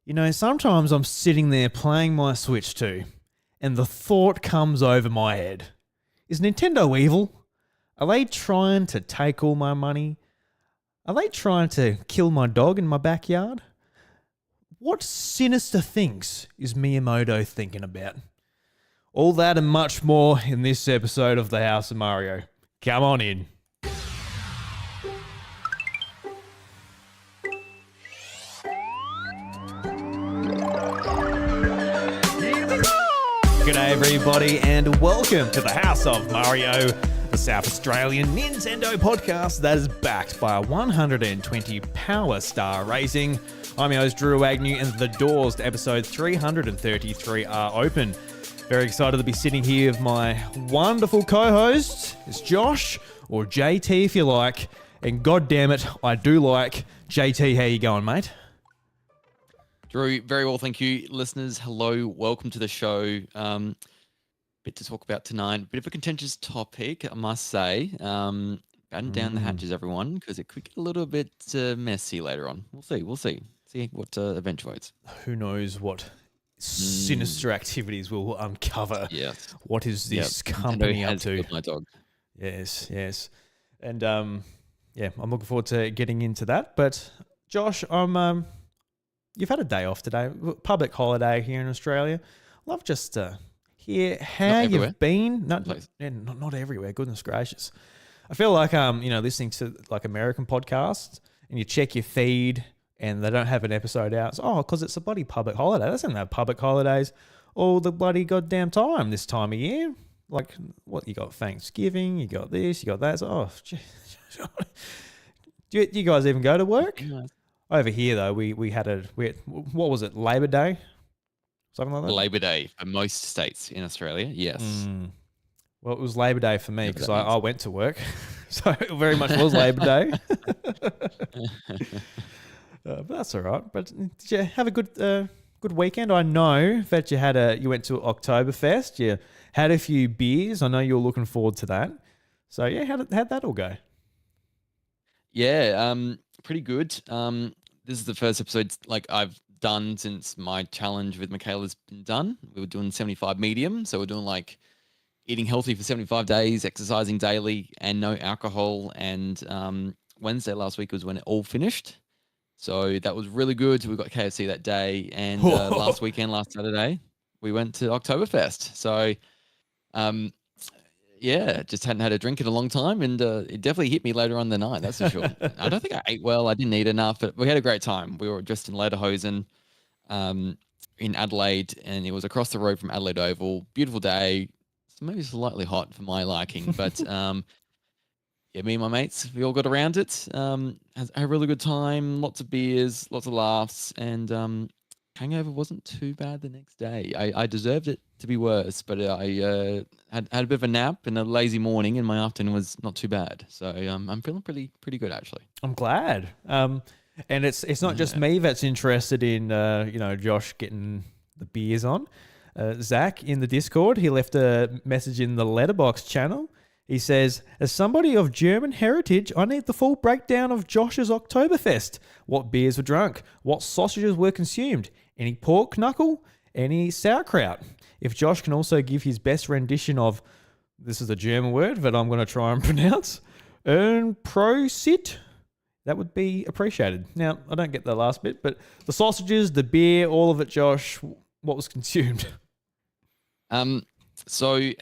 You know, sometimes I'm sitting there playing my Switch 2, and the thought comes over my head. Is Nintendo evil? Are they trying to take all my money? Are they trying to kill my dog in my backyard? What sinister things is Miyamoto thinking about? All that and much more in this episode of The House of Mario. Come on in. G'day everybody and welcome to the House of Mario, the South Australian Nintendo podcast that is backed by a 120 Power Star rating. I'm your host Drew Agnew and the doors to episode 333 are open. Very excited to be sitting here with my wonderful co-host. It's Josh, or JT if you like, and god damn it, I do like JT. How you going, mate? Drew, very well, thank you. Listeners, hello, welcome to the show. Bit to talk about tonight. Bit of a contentious topic, I must say. Batten down the hatches, everyone, because it could get a little bit messy later on. We'll see. See what eventuates. Who knows what sinister activities will uncover. Yes. What is this company up to? My dog. Yes. And I'm looking forward to getting into that. But Josh, you've had a day off today, public holiday here in Australia. Love just to hear how you've been. Not everywhere. Goodness gracious. I feel like listening to like American podcasts and you check your feed and they don't have an episode out. So, because it's a bloody public holiday. They don't have public holidays all the bloody goddamn time this time of year. Like, what, you got Thanksgiving, you got this, you got that. So, do you guys even go to work? Yeah. Over here, though, we had what was it, Labor Day? Something like that? Labor Day for most states in Australia, yes. Well, it was Labor Day for me because I went to work. So it very much was Labor Day. But that's all right. But did you have a good weekend? I know that you went to Oktoberfest. You had a few beers. I know you were looking forward to that. So, yeah, how'd that all go? Yeah, pretty good. This is the first episode like I've done since my challenge with Michaela's been done. We were doing 75 medium, so we're doing like eating healthy for 75 days, exercising daily, and no alcohol. And Wednesday last week was when it all finished. So that was really good. We got KFC that day, and last Saturday, we went to Oktoberfest. So, yeah, just hadn't had a drink in a long time, and it definitely hit me later on the night, that's for sure. I don't think I ate well. I didn't eat enough, but we had a great time. We were just in Lederhosen in Adelaide, and it was across the road from Adelaide Oval. Beautiful day. So maybe slightly hot for my liking, but yeah, me and my mates, we all got around it. Had a really good time, lots of beers, lots of laughs, and hangover wasn't too bad the next day. I deserved it to be worse, but I had a bit of a nap and a lazy morning, and my afternoon was not too bad. So I'm feeling pretty good actually. I'm glad. And it's not just me that's interested in Josh getting the beers on. Zach in the Discord, he left a message in the Letterbox channel. He says, as somebody of German heritage, I need the full breakdown of Josh's Oktoberfest. What beers were drunk? What sausages were consumed? Any pork knuckle? Any sauerkraut? If Josh can also give his best rendition of, this is a German word that I'm going to try and pronounce, Prosit, that would be appreciated. Now, I don't get the last bit, but the sausages, the beer, all of it, Josh, what was consumed? So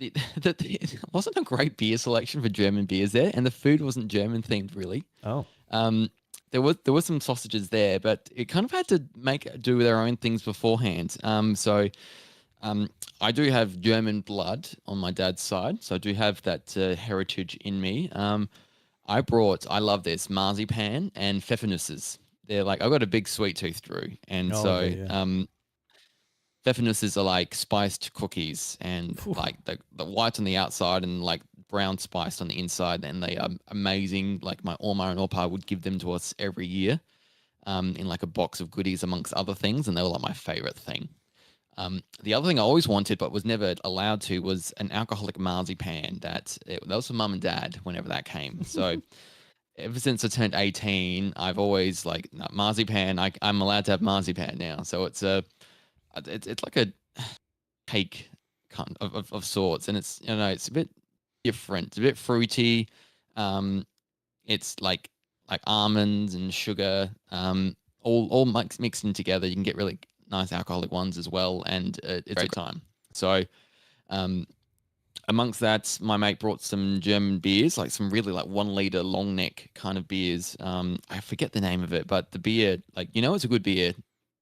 it wasn't a great beer selection for German beers there, and the food wasn't German themed really. Oh. There were some sausages there, but it kind of had to do with their own things beforehand. So I do have German blood on my dad's side, so I do have that heritage in me. I love this, marzipan and pfeffernusses. They're like, I've got a big sweet tooth, Drew, and pfeffernusses are like spiced cookies, and like the white on the outside and like brown spiced on the inside, and they are amazing. Like my Oma and Opa would give them to us every year in like a box of goodies amongst other things, and they were like my favorite thing. The other thing I always wanted but was never allowed to was an alcoholic marzipan. That was for mum and dad whenever that came. So ever since I turned 18, I've always like no, marzipan. I'm allowed to have marzipan now, so it's like a cake kind of sorts, and it's it's a bit different. It's a bit fruity. Um, it's like almonds and sugar, all mixed in together. You can get really nice alcoholic ones as well, and it's a great time. So, um, amongst that, my mate brought some German beers, like some really like 1 liter long neck kind of beers. I forget the name of it, but the beer, like it's a good beer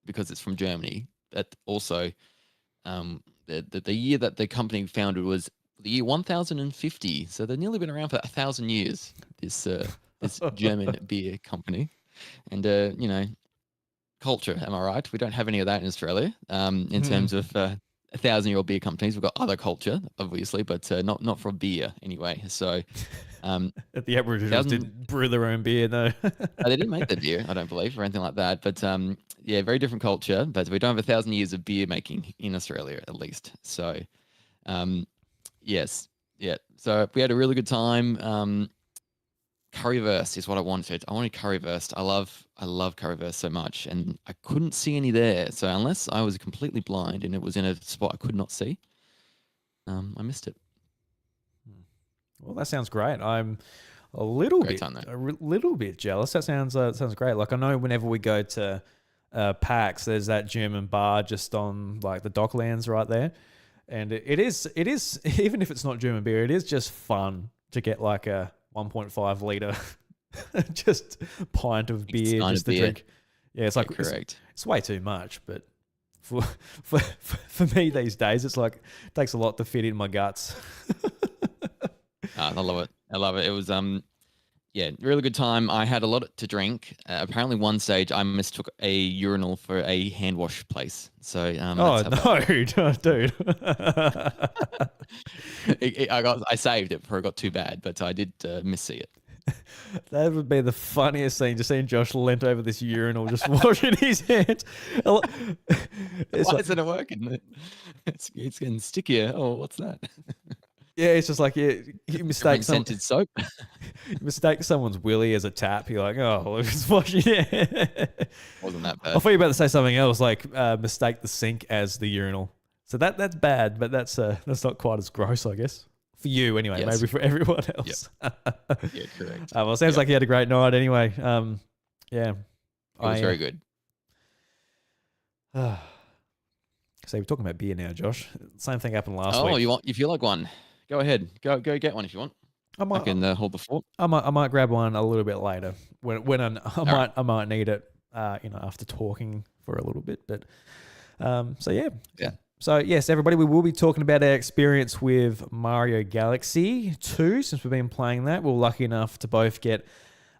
because it's from Germany. But also, the year that the company founded was the year 1050, so they've nearly been around for 1,000 years. This German beer company, and culture. Am I right? We don't have any of that in Australia. In terms of 1,000-year-old beer companies, we've got other culture, obviously, but not for beer anyway. So, the Aboriginals didn't brew their own beer, no. they didn't make the beer, I don't believe, or anything like that. But yeah, very different culture. But we don't have 1,000 years of beer making in Australia, at least. So, yes, yeah. So we had a really good time. Currywurst is what I wanted. I wanted currywurst. I love currywurst so much, and I couldn't see any there. So unless I was completely blind and it was in a spot I could not see, I missed it. Well, that sounds great. I'm a little little bit jealous. That sounds great. Like I know whenever we go to PAX, there's that German bar just on like the Docklands right there, and it is even if it's not German beer, it is just fun to get like a 1.5 liter just pint of beer just to drink. Yeah, it's like correct. It's way too much, but for me these days, it's like it takes a lot to fit in my guts. I love it. I love it. It was yeah, really good time. I had a lot to drink. Apparently, one stage I mistook a urinal for a hand wash place. So oh no, dude. I saved it before it got too bad, but I did missee it. That would be the funniest thing, just seeing Josh leant over this urinal, just washing his hands. Why isn't it working? It's getting stickier. Oh, what's that? Yeah, it's just like you mistake scented soap. You mistake someone's willy as a tap. You're like, oh, it's washing it. Wasn't that bad? I thought you were about to say something else, like mistake the sink as the urinal. So that's bad, but that's not quite as gross, I guess. For you, anyway. Yes. Maybe for everyone else. Yep. Yeah, correct. Well, it sounds like you had a great night anyway. Yeah. It was very good. So we're talking about beer now, Josh. Same thing happened last week. Oh, you feel like one? Go ahead. Go get one if you want. I can hold the fort. I might grab one a little bit later when I might need it. After talking for a little bit. But so yeah. Yeah. So yes, everybody, we will be talking about our experience with Mario Galaxy 2 since we've been playing that. We're lucky enough to both get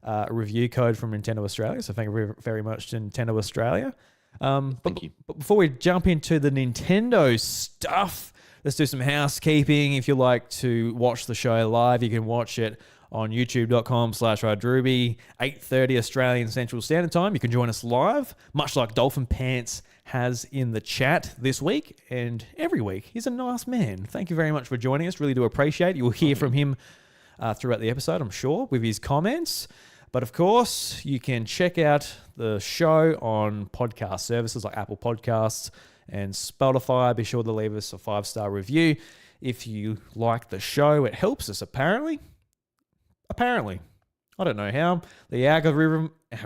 a review code from Nintendo Australia. So thank you very much to Nintendo Australia. Thank you. But before we jump into the Nintendo stuff, let's do some housekeeping. If you like to watch the show live, you can watch it on youtube.com/Rodruby, 8:30 Australian Central Standard Time. You can join us live, much like Dolphin Pants has in the chat this week and every week. He's a nice man. Thank you very much for joining us. Really do appreciate it. You'll hear from him throughout the episode, I'm sure, with his comments. But of course, you can check out the show on podcast services like Apple Podcasts and Spotify. Be sure to leave us a 5-star review. If you like the show, it helps us, apparently. I don't know how. The algorithm. I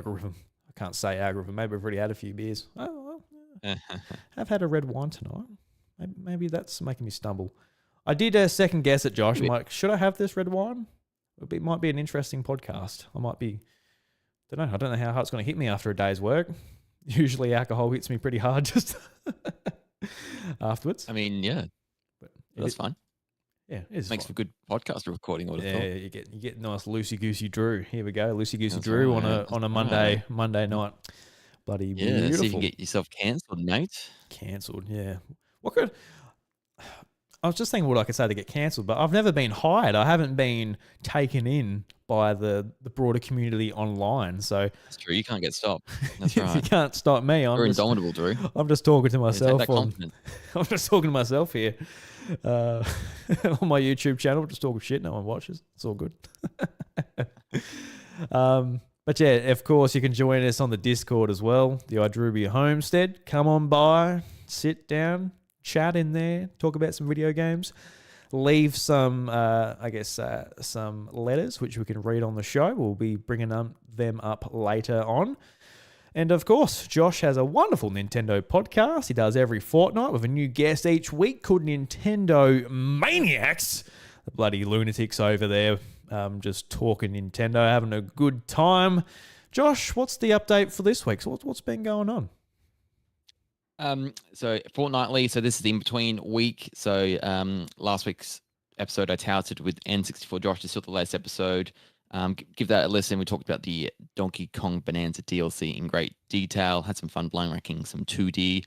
can't say algorithm. Maybe I've already had a few beers. Oh, well, I've had a red wine tonight. Maybe that's making me stumble. I did second guess it, Josh. I'm like, should I have this red wine? It might be an interesting podcast. I don't know how hard it's going to hit me after a day's work. Usually alcohol hits me pretty hard just afterwards. I mean, yeah. But that's fine. Yeah, it makes for good podcast recording. Yeah, you get nice loosey goosey Drew. Here we go, loosey goosey Drew on a Monday night. Bloody beautiful. So you can get yourself cancelled, mate. Cancelled, yeah. I was just thinking what I could say to get cancelled, but I've never been hired. I haven't been taken in by the broader community online. So that's true. You can't get stopped. That's right. You can't stop me. You're indomitable, Drew. I'm just talking to myself. I'm just talking to myself here on my YouTube channel. Just talking shit. No one watches. It's all good. But yeah, of course, you can join us on the Discord as well, the Idrubia Homestead. Come on by, sit down, chat in there, talk about some video games. Leave some, some letters which we can read on the show. We'll be bringing them up later on. And of course, Josh has a wonderful Nintendo podcast. He does every fortnight with a new guest each week called Nintendo Maniacs. The bloody lunatics over there just talking Nintendo, having a good time. Josh, what's the update for this week? So what's been going on? So fortnightly, so this is the in-between week. So last week's episode I touted with N64 Josh. This is the latest episode. Give that a listen. We talked about the Donkey Kong Bonanza DLC in great detail. Had some fun blind ranking some 2D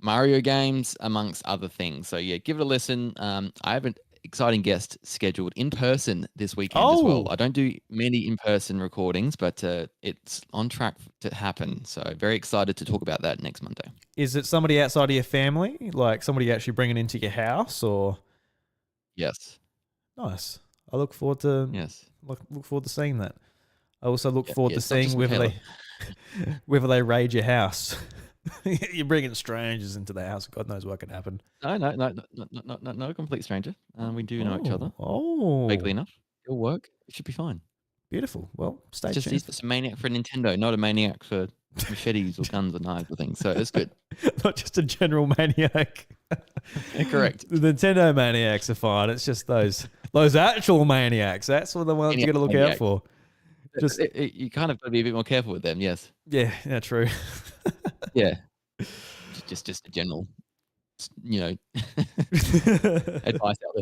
Mario games, amongst other things. So yeah, give it a listen. I have an exciting guest scheduled in person this weekend as well. I don't do many in-person recordings, but it's on track to happen. So very excited to talk about that next Monday. Is it somebody outside of your family? Like somebody actually bringing into your house or? Yes. Nice. I look forward to look forward to seeing that. I also look forward to seeing whether they raid your house. You're bringing strangers into the house. God knows what could happen. No, complete stranger. We do know each other. Oh, vaguely enough. It'll work. It should be fine. Beautiful. Well, stay tuned. He's just a maniac for Nintendo, not a maniac for machetes or guns or knives or things. So it's good. Not just a general maniac. Correct. The Nintendo maniacs are fine. It's just those actual maniacs. That's what the ones you got to look out for. Just you kind of got to be a bit more careful with them. Yes. Yeah. True. Yeah. Just a general, advice out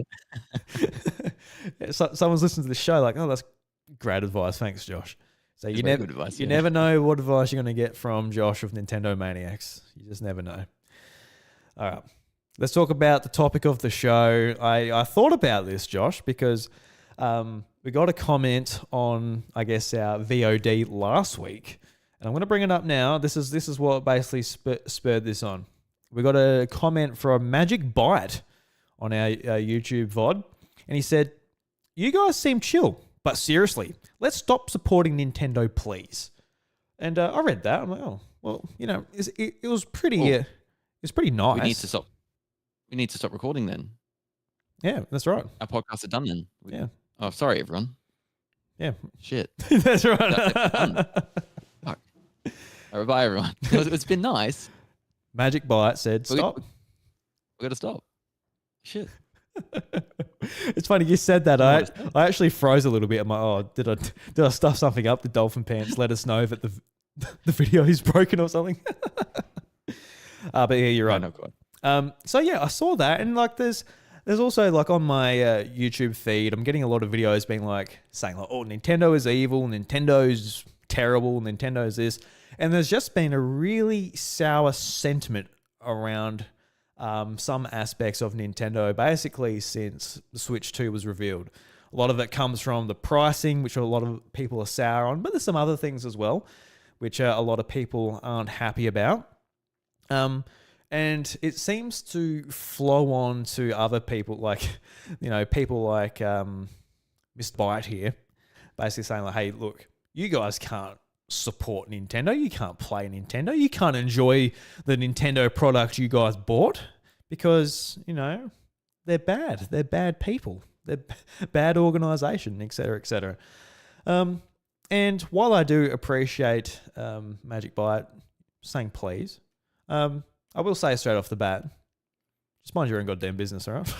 there. Someone's listening to the show like, oh, that's great advice. Thanks, Josh. So you never know what advice you're going to get from Josh of Nintendo Maniacs. You just never know. All right. Let's talk about the topic of the show. I thought about this, Josh, because we got a comment on, I guess, our VOD last week. And I'm going to bring it up now. This is what basically spurred this on. We got a comment from Magic Bite on our YouTube VOD. And he said, "You guys seem chill, but seriously, let's stop supporting Nintendo, please." And I read that. I'm like, oh, well, it was pretty... it was pretty nice. We need to stop recording then. Yeah, that's right. Our podcasts are done then. Yeah. Oh, sorry, everyone. Yeah. Shit. That's right. Fuck. All right, bye, everyone. It's been nice. Magic Bite said, stop. We got to stop. Shit. It's funny you said that. I actually froze a little bit. I'm like, oh, did I stuff something up? The Dolphin Pants let us know that the video is broken or something. But yeah, you're right. No, quite. So yeah, I saw that, and like there's also like on my YouTube feed, I'm getting a lot of videos being like saying like, oh, Nintendo is evil, Nintendo's terrible, Nintendo's this, and there's just been a really sour sentiment around some aspects of Nintendo basically since the Switch 2 was revealed. A lot of it comes from the pricing, which a lot of people are sour on, but there's some other things as well, which a lot of people aren't happy about. And it seems to flow on to other people, like, people like Mr. Byte here, basically saying like, hey, look, you guys can't support Nintendo. You can't play Nintendo. You can't enjoy the Nintendo product you guys bought because, they're bad. They're bad people. They're bad organization, et cetera, et cetera. And while I do appreciate Magic Byte saying please, I will say straight off the bat, just mind your own goddamn business, all right?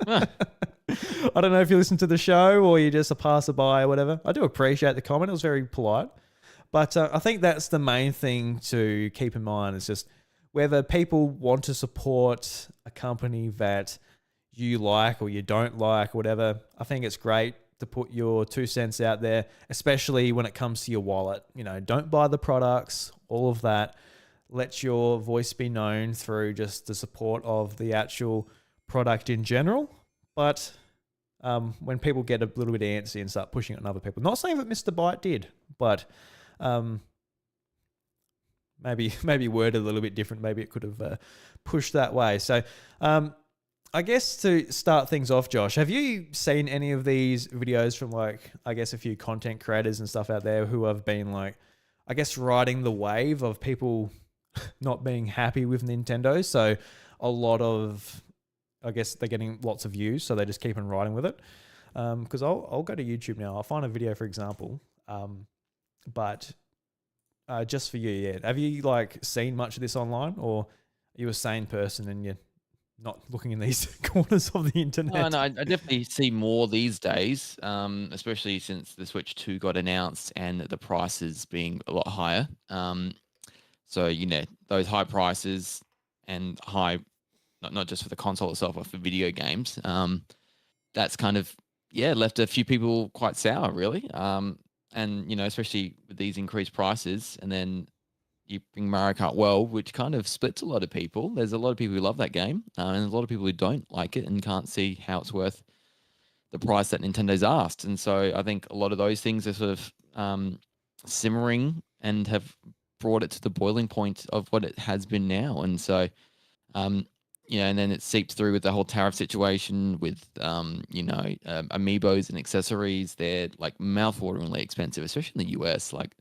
I don't know if you listen to the show or you're just a passerby or whatever. I do appreciate the comment. It was very polite. But I think that's the main thing to keep in mind is just whether people want to support a company that you like or you don't like or whatever. I think it's great to put your 2 cents out there, especially when it comes to your wallet. Don't buy the products, all of that. Let your voice be known through just the support of the actual product in general. But when people get a little bit antsy and start pushing it on other people, not saying that Mr. Byte did, but maybe worded a little bit different. Maybe it could have pushed that way. So I guess to start things off, Josh, have you seen any of these videos from like, I guess a few content creators and stuff out there who have been like, I guess riding the wave of people not being happy with Nintendo? So a lot of, I guess they're getting lots of views, so they just keep on riding with it. Because I'll go to YouTube now. I'll find a video, for example. But just for you, yeah. Have you like seen much of this online, or are you a sane person and you're not looking in these corners of the internet? No, no, I definitely see more these days, especially since the Switch 2 got announced and the prices being a lot higher. So, those high prices and high, not just for the console itself, but for video games, that's kind of, left a few people quite sour, really. And, especially with these increased prices, and then you bring Mario Kart World, which kind of splits a lot of people. There's a lot of people who love that game, and a lot of people who don't like it and can't see how it's worth the price that Nintendo's asked. And so I think a lot of those things are sort of simmering and have brought it to the boiling point of what it has been now. And so, and then it seeps through with the whole tariff situation with, amiibos and accessories. They're like mouth-wateringly expensive, especially in the US. Like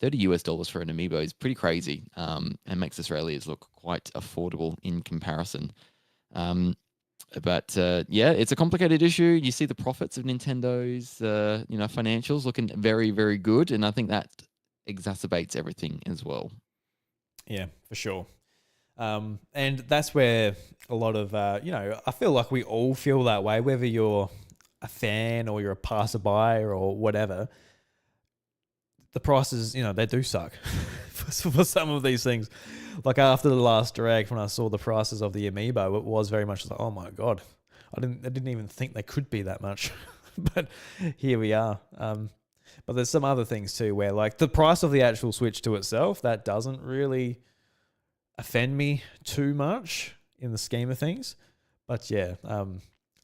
$30 for an amiibo is pretty crazy, and makes Australia's look quite affordable in comparison. But it's a complicated issue. You see the profits of Nintendo's, financials looking very, very good, and I think that exacerbates everything as well. Yeah, for sure. And that's where a lot of, I feel like we all feel that way, whether you're a fan or you're a passerby or whatever. The prices, they do suck for some of these things. Like after the last Direct, when I saw the prices of the Amiibo, it was very much like, oh my God, I didn't even think they could be that much. But here we are. But there's some other things too, where like the price of the actual Switch to itself, that doesn't really offend me too much in the scheme of things. But yeah,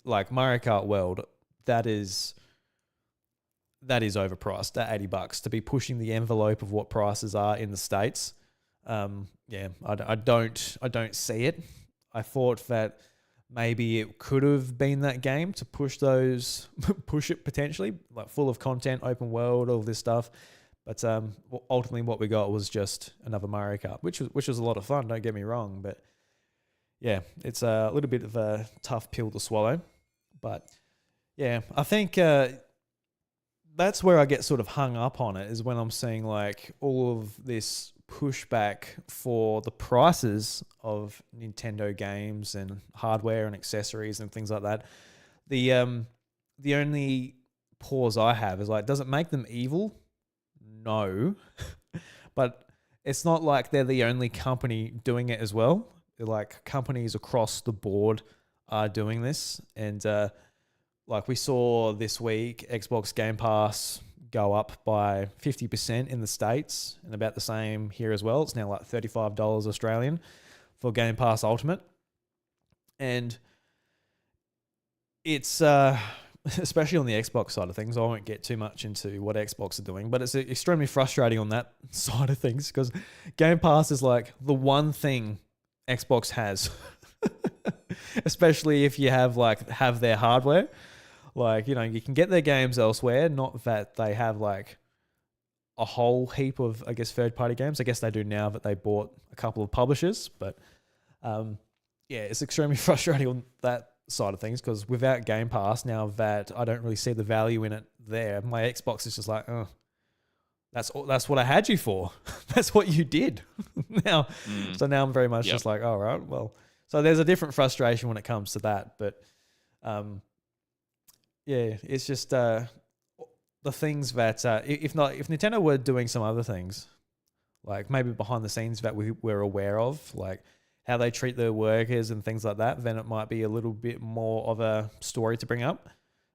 like Mario Kart World, that is overpriced at $80 to be pushing the envelope of what prices are in the States. I don't see it. I thought that maybe it could have been that game to push it potentially, like full of content, open world, all this stuff. But ultimately what we got was just another Mario Kart, which was a lot of fun, don't get me wrong. But yeah, it's a little bit of a tough pill to swallow. But yeah, I think that's where I get sort of hung up on it, is when I'm seeing like all of this pushback for the prices of Nintendo games and hardware and accessories and things like that. The only pause I have is like, does it make them evil? No. But it's not like they're the only company doing it as well. Like companies across the board are doing this. And like we saw this week, Xbox Game Pass go up by 50% in the States, and about the same here as well. It's now like $35 Australian for Game Pass Ultimate. And it's, especially on the Xbox side of things, I won't get too much into what Xbox are doing, but it's extremely frustrating on that side of things, because Game Pass is like the one thing Xbox has, especially if you have their hardware. Like, you can get their games elsewhere, not that they have like a whole heap of, I guess, third-party games. I guess they do now that they bought a couple of publishers, but it's extremely frustrating on that side of things, because without Game Pass, now that I don't really see the value in it there, my Xbox is just like, oh, that's what I had you for. That's what you did. Now, so now I'm very much just like, all right, well, so there's a different frustration when it comes to that, but it's just the things that if Nintendo were doing some other things, like maybe behind the scenes that we're aware of, like how they treat their workers and things like that, then it might be a little bit more of a story to bring up.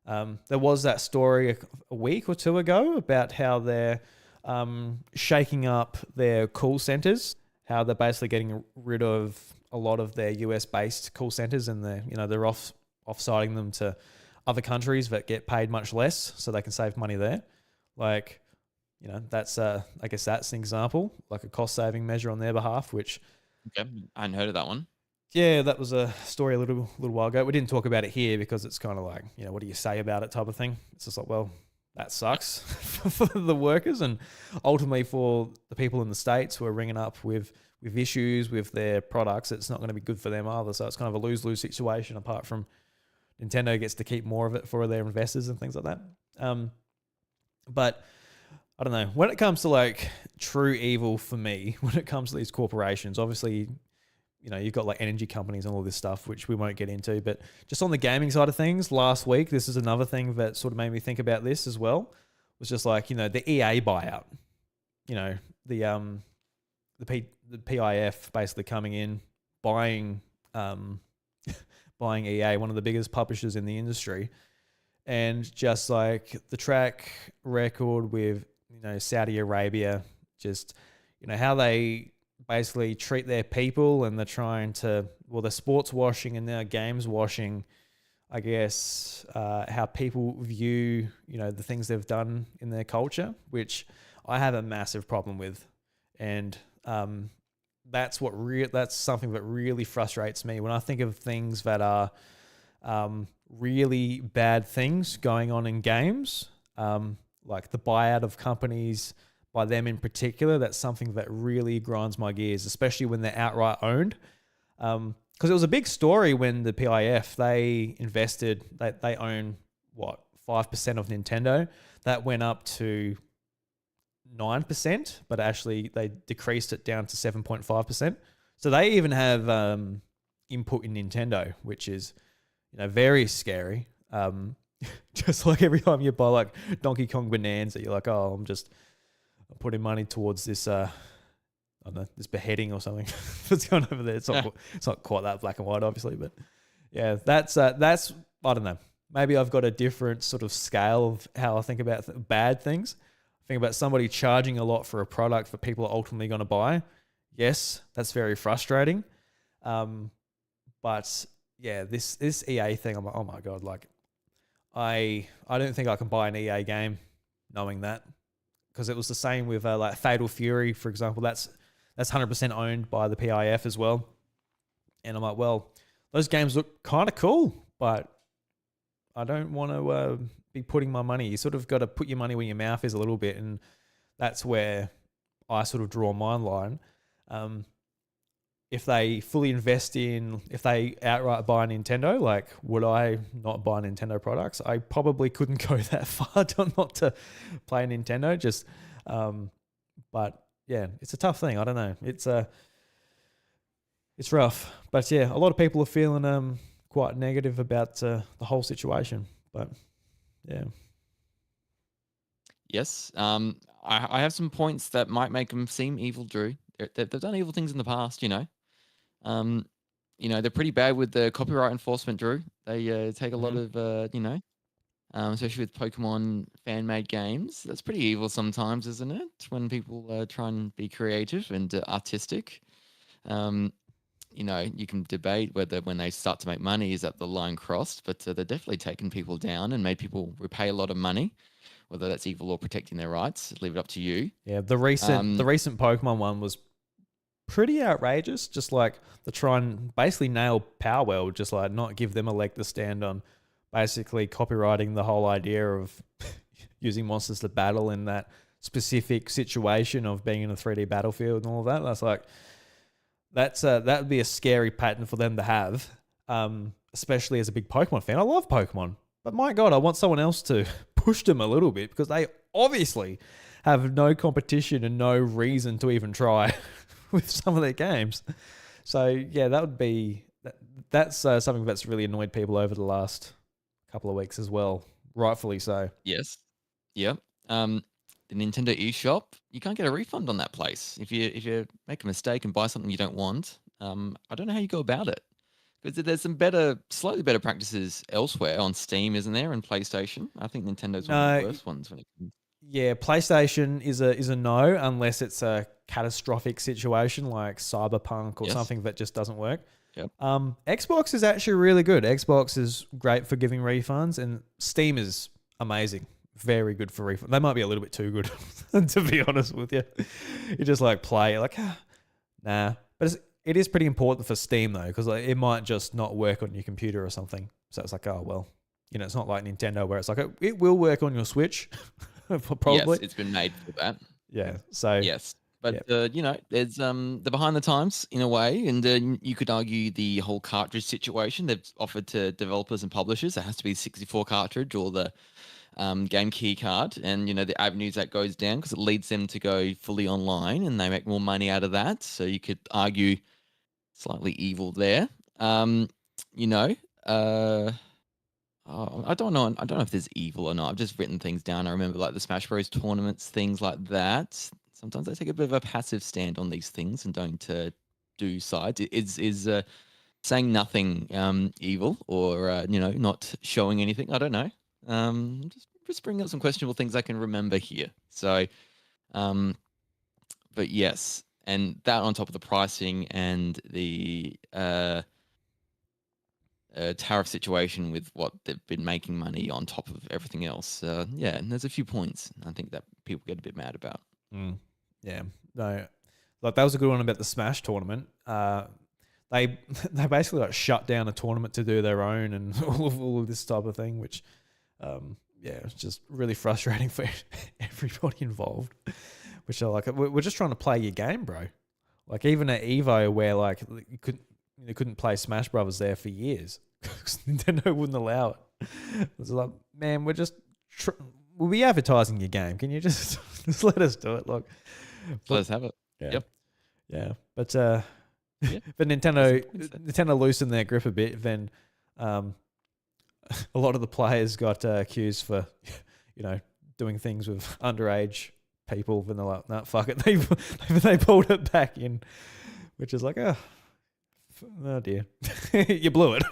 There was that story a week or two ago about how they're shaking up their call centers, how they're basically getting rid of a lot of their US-based call centers, and they're off-siting them to other countries that get paid much less, so they can save money there. Like, that's I guess that's an example, like a cost-saving measure on their behalf, which Okay, I hadn't heard of that one. Yeah, that was a story a little while ago. We didn't talk about it here because it's kind of like, what do you say about it type of thing. It's just like, well, that sucks for the workers and ultimately for the people in the States who are ringing up with issues with their products. It's not going to be good for them either. So it's kind of a lose-lose situation, apart from Nintendo gets to keep more of it for their investors and things like that. But I don't know. When it comes to like true evil for me, when it comes to these corporations, obviously, you've got like energy companies and all this stuff, which we won't get into. But just on the gaming side of things, last week, this is another thing that sort of made me think about this as well. Was just like, the EA buyout. The PIF basically coming in, buying EA, one of the biggest publishers in the industry, and just like the track record with Saudi Arabia, just how they basically treat their people, and they're trying to, they're sports washing and now games washing, I guess, how people view the things they've done in their culture, which I have a massive problem with, and that's something that really frustrates me when I think of things that are really bad things going on in games, like the buyout of companies by them in particular. That's something that really grinds my gears, especially when they're outright owned. Because it was a big story when the PIF, they invested, they own 5% of Nintendo. That went up to 9%, but actually they decreased it down to 7.5%. So they even have input in Nintendo, which is very scary. Just like every time you buy like Donkey Kong Bonanza, you're like, oh, I'm putting money towards this I don't know, this beheading or something that's going over there. It's not quite that black and white, obviously, but yeah, that's I don't know. Maybe I've got a different sort of scale of how I think about bad things. I think about somebody charging a lot for a product that people are ultimately going to buy. Yes, that's very frustrating. But yeah, this EA thing, I'm like, oh my God, like I don't think I can buy an EA game knowing that, because it was the same with like Fatal Fury, for example. That's 100% owned by the PIF as well. And I'm like, well, those games look kind of cool, but I don't want to be putting my money. You sort of got to put your money where your mouth is a little bit, and that's where I sort of draw my line. If they fully invest if they outright buy Nintendo, like, would I not buy Nintendo products? I probably couldn't go that far not to play Nintendo. Just, but yeah, it's a tough thing. I don't know. It's rough, but yeah, a lot of people are feeling quite negative about the whole situation. But yeah. Yes. I have some points that might make them seem evil, Drew. They've done evil things in the past, they're pretty bad with the copyright enforcement, Drew. They take a lot of, especially with Pokemon fan-made games. That's pretty evil sometimes, isn't it? When people try and be creative and artistic. You can debate whether when they start to make money, is that the line crossed, but they're definitely taken people down and made people repay a lot of money. Whether that's evil or protecting their rights, leave it up to you. Yeah, the recent Pokemon one was pretty outrageous. Just like to try and basically nail Power World, just like not give them a leg to stand on, basically copywriting the whole idea of using monsters to battle in that specific situation of being in a 3D battlefield and all of that. That's like, that would be a scary pattern for them to have, especially as a big Pokemon fan. I love Pokemon, but my God, I want someone else to push them a little bit, because they obviously have no competition and no reason to even try with some of their games. So yeah, that's something that's really annoyed people over the last couple of weeks as well, rightfully so. Yes. Yep. The Nintendo eShop, you can't get a refund on that place if you make a mistake and buy something you don't want. I don't know how you go about it, because there's some slightly better practices elsewhere on Steam, isn't there, and PlayStation? I think Nintendo's one of the worst ones when it comes. Yeah, PlayStation is a no, unless it's a catastrophic situation like Cyberpunk or something that just doesn't work. Yep. Xbox is actually really good. Xbox is great for giving refunds, and Steam is amazing. Very good for refund. They might be a little bit too good, to be honest with you. You just like play, like, nah. But it is pretty important for Steam though, because like, it might just not work on your computer or something. So it's like, oh well, it's not like Nintendo where it's like it will work on your Switch, probably. Yes, it's been made for that. Yeah. So Yes. But yeah. there's the behind the times in a way, and you could argue the whole cartridge situation. They've offered to developers and publishers it has to be 64 cartridge or the game key card, and the avenues that goes down because it leads them to go fully online, and they make more money out of that. So you could argue slightly evil there. You know, uh, oh, I don't know. I don't know if there's evil or not. I've just written things down. I remember like the Smash Bros tournaments, things like that. Sometimes I take a bit of a passive stand on these things and don't do sides. Is saying nothing evil or not showing anything. I don't know. Just bringing up some questionable things I can remember here. So, but yes, and that on top of the pricing and the tariff situation with what they've been making money on top of everything else. Yeah, and there's a few points I think that people get a bit mad about. Yeah. No, like that was a good one about the Smash tournament. They basically like shut down a tournament to do their own and all of this type of thing, which it's just really frustrating for everybody involved. Which are like, we're just trying to play your game, bro. Like even at Evo, where like you couldn't play Smash Brothers there for years because Nintendo wouldn't allow it. It's like, man, we'll be advertising your game. Can you just let us do it? Look, let us have it. Yeah. Yep. Yeah, but but Nintendo loosened their grip a bit. Then a lot of the players got accused for doing things with underage people. Then they're like, no, fuck it. They pulled it back in, which is like, oh dear, you blew it.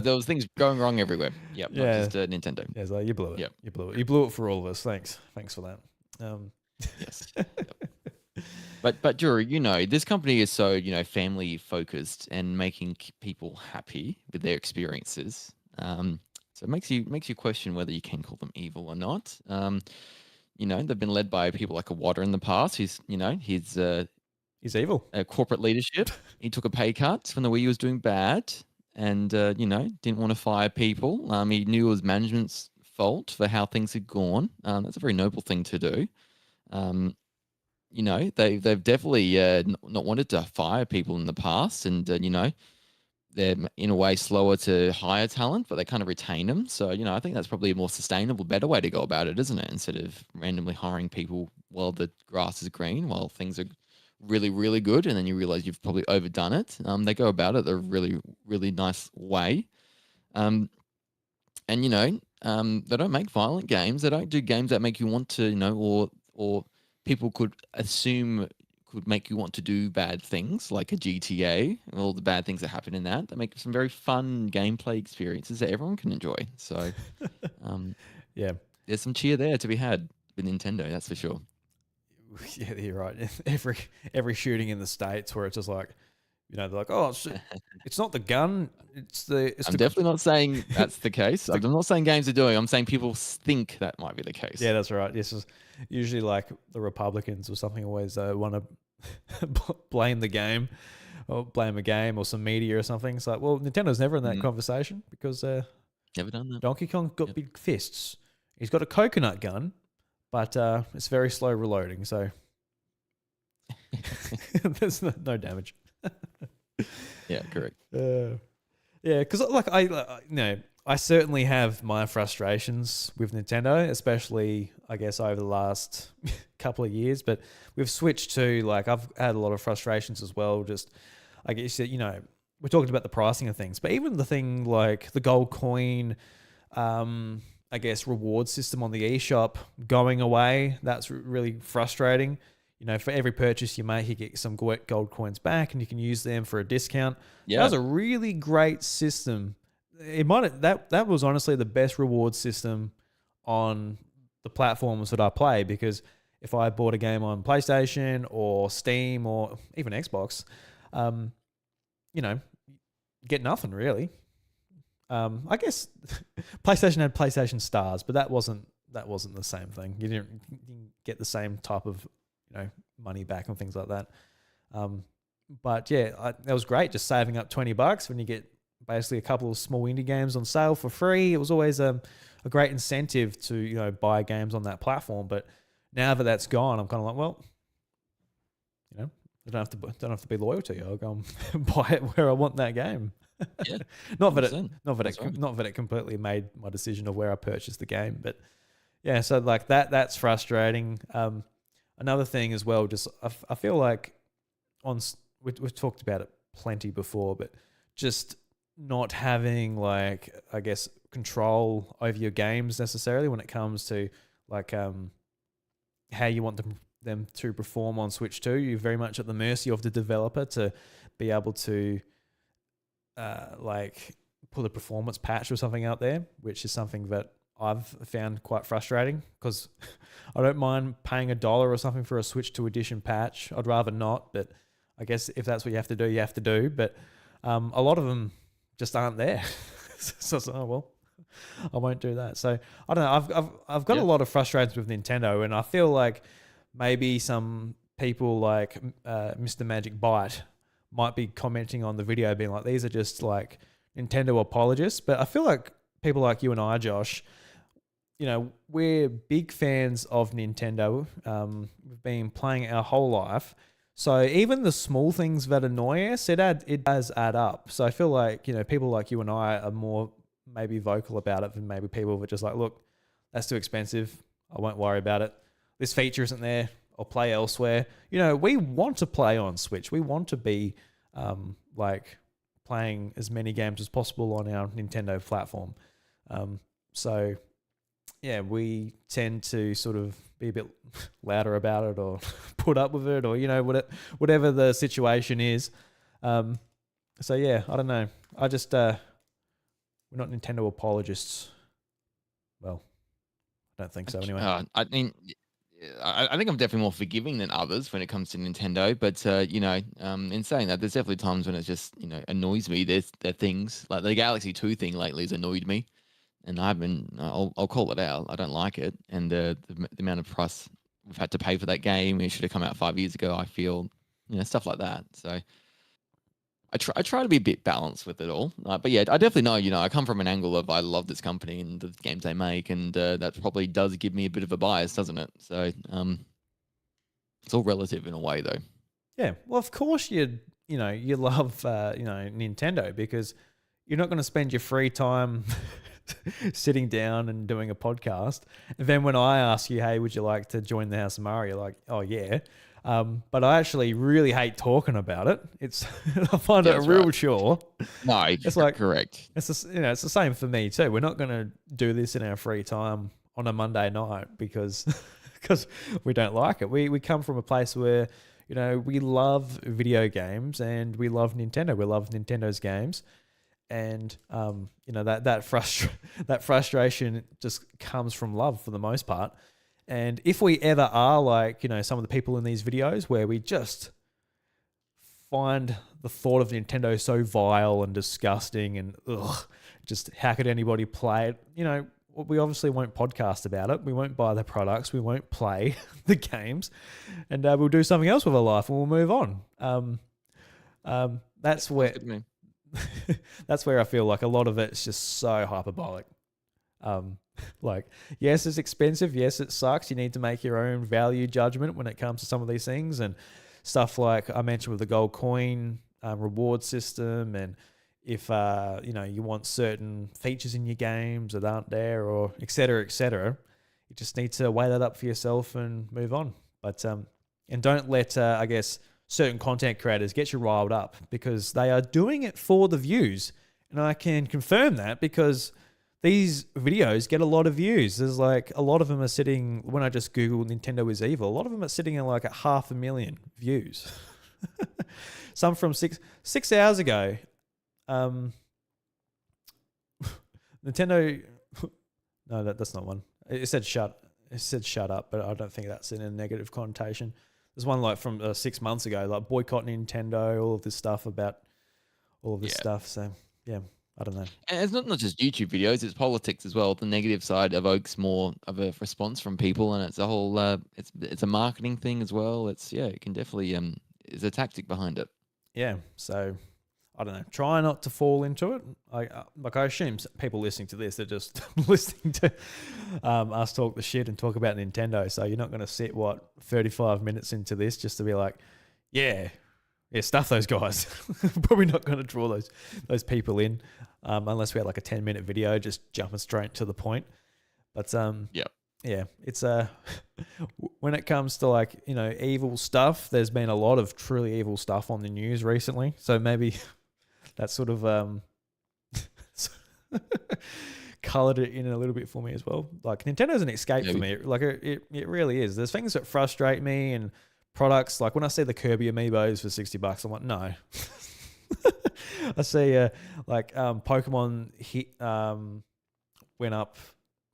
There was things going wrong everywhere. Yep, yeah, not just Nintendo. Yeah, it's like you blew it. Yep. You blew it. You blew it for all of us. Thanks for that. Yes. Yep. But Drew, this company is so family focused and making people happy with their experiences. So it makes you question whether you can call them evil or not. They've been led by people like a Water in the past. He's evil. Corporate leadership. He took a pay cut when the Wii U was doing bad, and didn't want to fire people. He knew it was management's fault for how things had gone. That's a very noble thing to do. They've definitely not wanted to fire people in the past, and they're in a way slower to hire talent, but they kind of retain them. So I think that's probably a more sustainable, better way to go about it, isn't it? Instead of randomly hiring people while the grass is green, while things are really, really good, and then you realize you've probably overdone it. They go about it a really, really nice way. They don't make violent games. They don't do games that make you want to, or people could assume could make you want to do bad things, like a GTA and all the bad things that happen in that. They make some very fun gameplay experiences that everyone can enjoy. So, yeah, there's some cheer there to be had with Nintendo, that's for sure. Yeah, you're right. Every shooting in the States where it's just like, they're like, oh, it's not the gun. I'm definitely not saying that's the case. I'm not saying games are doing. I'm saying people think that might be the case. Yeah, that's right. This is usually like the Republicans or something always want to blame the game or blame a game or some media or something. It's like, well, Nintendo's never in that conversation because never done that. Donkey Kong got big fists. He's got a coconut gun, but it's very slow reloading, so there's no damage. Yeah, correct. Yeah, because like I certainly have my frustrations with Nintendo, especially I guess over the last couple of years. But we've switched to like I've had a lot of frustrations as well. Just I guess we're talking about the pricing of things, but even the thing like the gold coin, I guess reward system on the eShop going away. That's really frustrating. For every purchase you make, you get some gold coins back, and you can use them for a discount. Yeah, that was a really great system. That was honestly the best reward system on the platforms that I play, because if I bought a game on PlayStation or Steam or even Xbox, get nothing really. I guess PlayStation had PlayStation Stars, but that wasn't the same thing. You didn't get the same type of money back and things like that. But yeah, that was great. Just saving up $20 when you get basically a couple of small indie games on sale for free. It was always a great incentive to buy games on that platform. But now that that's gone, I'm kind of like, well, I don't have to be loyal to you. I'll go and buy it where I want that game. Yeah, not that 100%. not that it completely made my decision of where I purchased the game, but yeah. So like that's frustrating. Another thing as well, just I feel like we've talked about it plenty before, but just not having like, I guess, control over your games necessarily when it comes to like how you want them to perform on Switch 2. You're very much at the mercy of the developer to be able to like put a performance patch or something out there, which is something that I've found quite frustrating because I don't mind paying $1 or something for a Switch 2 edition patch. I'd rather not, but I guess if that's what you have to do, you have to do. But a lot of them just aren't there. So oh well, I won't do that. So I don't know. I've got a lot of frustrations with Nintendo, and I feel like maybe some people like Mr. Magic Byte might be commenting on the video being like, these are just like Nintendo apologists. But I feel like people like you and I, Josh, we're big fans of Nintendo. We've been playing our whole life. So even the small things that annoy us, it does add up. So I feel like, people like you and I are more maybe vocal about it than maybe people that just like, look, that's too expensive. I won't worry about it. This feature isn't there. I'll play elsewhere. We want to play on Switch. We want to be like playing as many games as possible on our Nintendo platform. So yeah, we tend to sort of be a bit louder about it or put up with it or, whatever the situation is. So yeah, I don't know. I just, we're not Nintendo apologists. Well, I don't think so anyway. I mean, I think I'm definitely more forgiving than others when it comes to Nintendo. But in saying that, there's definitely times when it just annoys me. There are things like the Galaxy 2 thing lately has annoyed me, and I'll call it out. I don't like it, and the amount of price we've had to pay for that game. It should have come out 5 years ago. I feel stuff like that. So I try to be a bit balanced with it all. But yeah, I definitely know, I come from an angle of I love this company and the games they make, and that probably does give me a bit of a bias, doesn't it? So it's all relative in a way, though. Yeah, well, of course you love Nintendo, because you're not going to spend your free time sitting down and doing a podcast. And then when I ask you, hey, would you like to join the House of Mario? You're like, oh yeah. But I actually really hate talking about it. I find it a real chore. No, it's like correct. It's it's the same for me too. We're not going to do this in our free time on a Monday night because we don't like it. We come from a place where we love video games and we love Nintendo. We love Nintendo's games, and that frustration just comes from love for the most part. And if we ever are like, some of the people in these videos where we just find the thought of Nintendo so vile and disgusting and just how could anybody play it? We obviously won't podcast about it. We won't buy the products. We won't play the games, and we'll do something else with our life and we'll move on. That's where that's where I feel like a lot of it's just so hyperbolic. Like, yes, it's expensive. Yes, it sucks. You need to make your own value judgment when it comes to some of these things, and stuff like I mentioned with the gold coin reward system, and if you want certain features in your games that aren't there, or et cetera, you just need to weigh that up for yourself and move on. But and don't let I guess certain content creators get you riled up, because they are doing it for the views, and I can confirm that because these videos get a lot of views. There's like a lot of them are sitting, when I just Google Nintendo is evil, a lot of them are sitting at like 500,000 views. Some from 6 hours ago. Nintendo, no, that's not one. It said shut up, but I don't think that's in a negative connotation. There's one like from 6 months ago, like boycott Nintendo, all of this stuff about all of this stuff. So yeah. I don't know. And it's not just YouTube videos; it's politics as well. The negative side evokes more of a response from people, and it's a whole it's a marketing thing as well. It can definitely there's a tactic behind it. yeah, so I don't know. Try not to fall into it. I assume people listening to this are just listening to us talk the shit and talk about Nintendo. So you're not going to sit 35 minutes into this just to be like, yeah, stuff those guys. Probably not going to draw those people in unless we had like a 10-minute video just jumping straight to the point. But yeah, it's when it comes to like, evil stuff, there's been a lot of truly evil stuff on the news recently. So maybe that sort of colored it in a little bit for me as well. Like Nintendo's an escape for me. Like it really is. There's things that frustrate me and products. Like when I see the Kirby amiibos for $60, I'm like, no. I see Pokemon went up.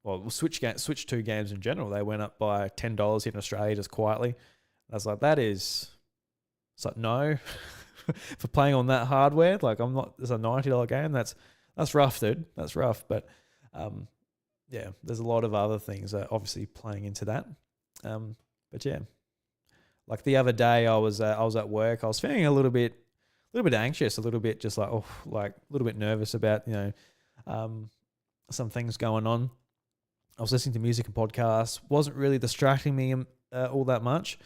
Well, Switch 2 games in general, they went up by $10 here in Australia just quietly. I was like, it's like, no. For playing on that hardware, like it's a $90 game. That's rough, dude. That's rough. But yeah, there's a lot of other things that obviously playing into that. But yeah, like the other day, I was at work. I was feeling a little bit anxious, a little bit just like a little bit nervous about some things going on. I was listening to music and podcasts. Wasn't really distracting me all that much,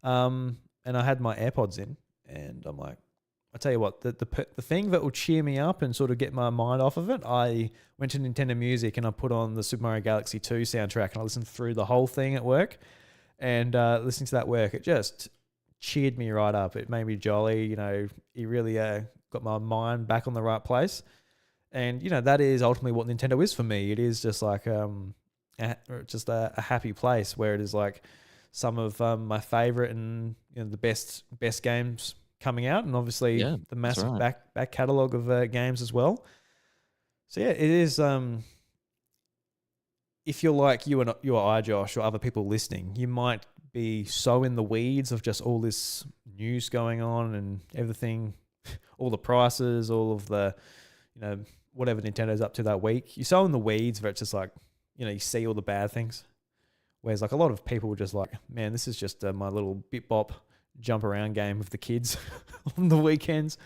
and I had my AirPods in, and I'm like, I tell you what, the thing that will cheer me up and sort of get my mind off of it, I went to Nintendo Music and I put on the Super Mario Galaxy 2 soundtrack and I listened through the whole thing at work. And listening to that work, it just cheered me right up. It made me jolly. It really got my mind back on the right place. And, that is ultimately what Nintendo is for me. It is just like just a happy place where it is like some of my favorite and the best games coming out, and obviously the massive back catalog of games as well. So yeah, it is. If you're like you or I, Josh, or other people listening, you might be so in the weeds of just all this news going on and everything, all the prices, all of the, whatever Nintendo's up to that week. You're so in the weeds that it's just like, you see all the bad things. Whereas like a lot of people were just like, man, this is just my little bit bop jump around game with the kids on the weekends,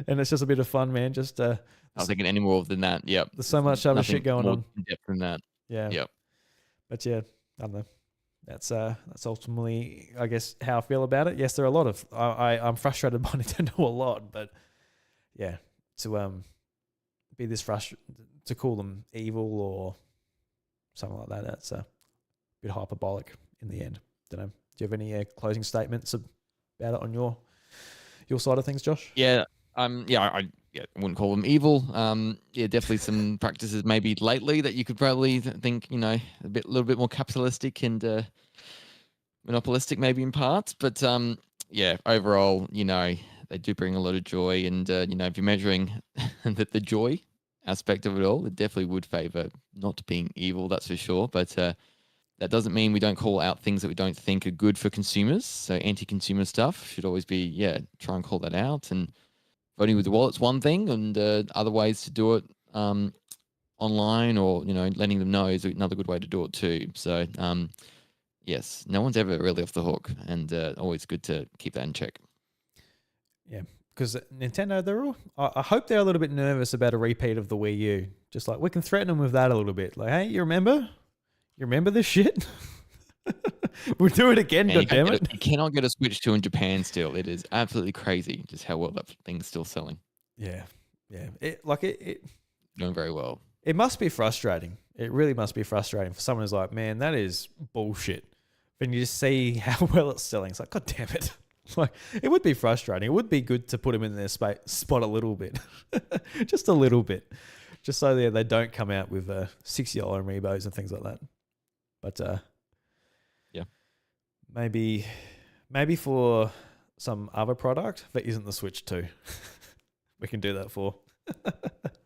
and it's just a bit of fun, man. Just I was thinking any more than that. Yep. There's so much other shit going on. In depth than that. Yeah. Yep. But yeah, I don't know. That's ultimately, I guess, how I feel about it. Yes, there are a lot of I'm frustrated by Nintendo a lot, but yeah, to be this frustrated, to call them evil or something like that, that's a bit hyperbolic in the end. Don't know. Do you have any closing statements about it on your side of things, Josh? Yeah. I wouldn't call them evil. Definitely some practices maybe lately that you could probably think, a little bit more capitalistic and monopolistic maybe in parts. But overall, they do bring a lot of joy. And, if you're measuring the joy aspect of it all, it definitely would favor not being evil, that's for sure. But that doesn't mean we don't call out things that we don't think are good for consumers. So anti-consumer stuff should always be, try and call that out. And voting with the wallet's one thing, and other ways to do it online or, letting them know is another good way to do it too. So, yes, no one's ever really off the hook, and always good to keep that in check. Yeah, because Nintendo, I hope they're a little bit nervous about a repeat of the Wii U. Just like, we can threaten them with that a little bit. Like, hey, you remember this shit? We'll do it again, goddammit. You cannot get a Switch 2 in Japan still. It is absolutely crazy just how well that thing's still selling. Yeah. Doing very well. It must be frustrating. It really must be frustrating for someone who's like, man, that is bullshit. Then you just see how well it's selling. It's like, God damn it. Like, it would be frustrating. It would be good to put them in their spot a little bit. Just a little bit. Just so they don't come out with $60 amiibos and things like that. But maybe for some other product that isn't the Switch 2, we can do that for.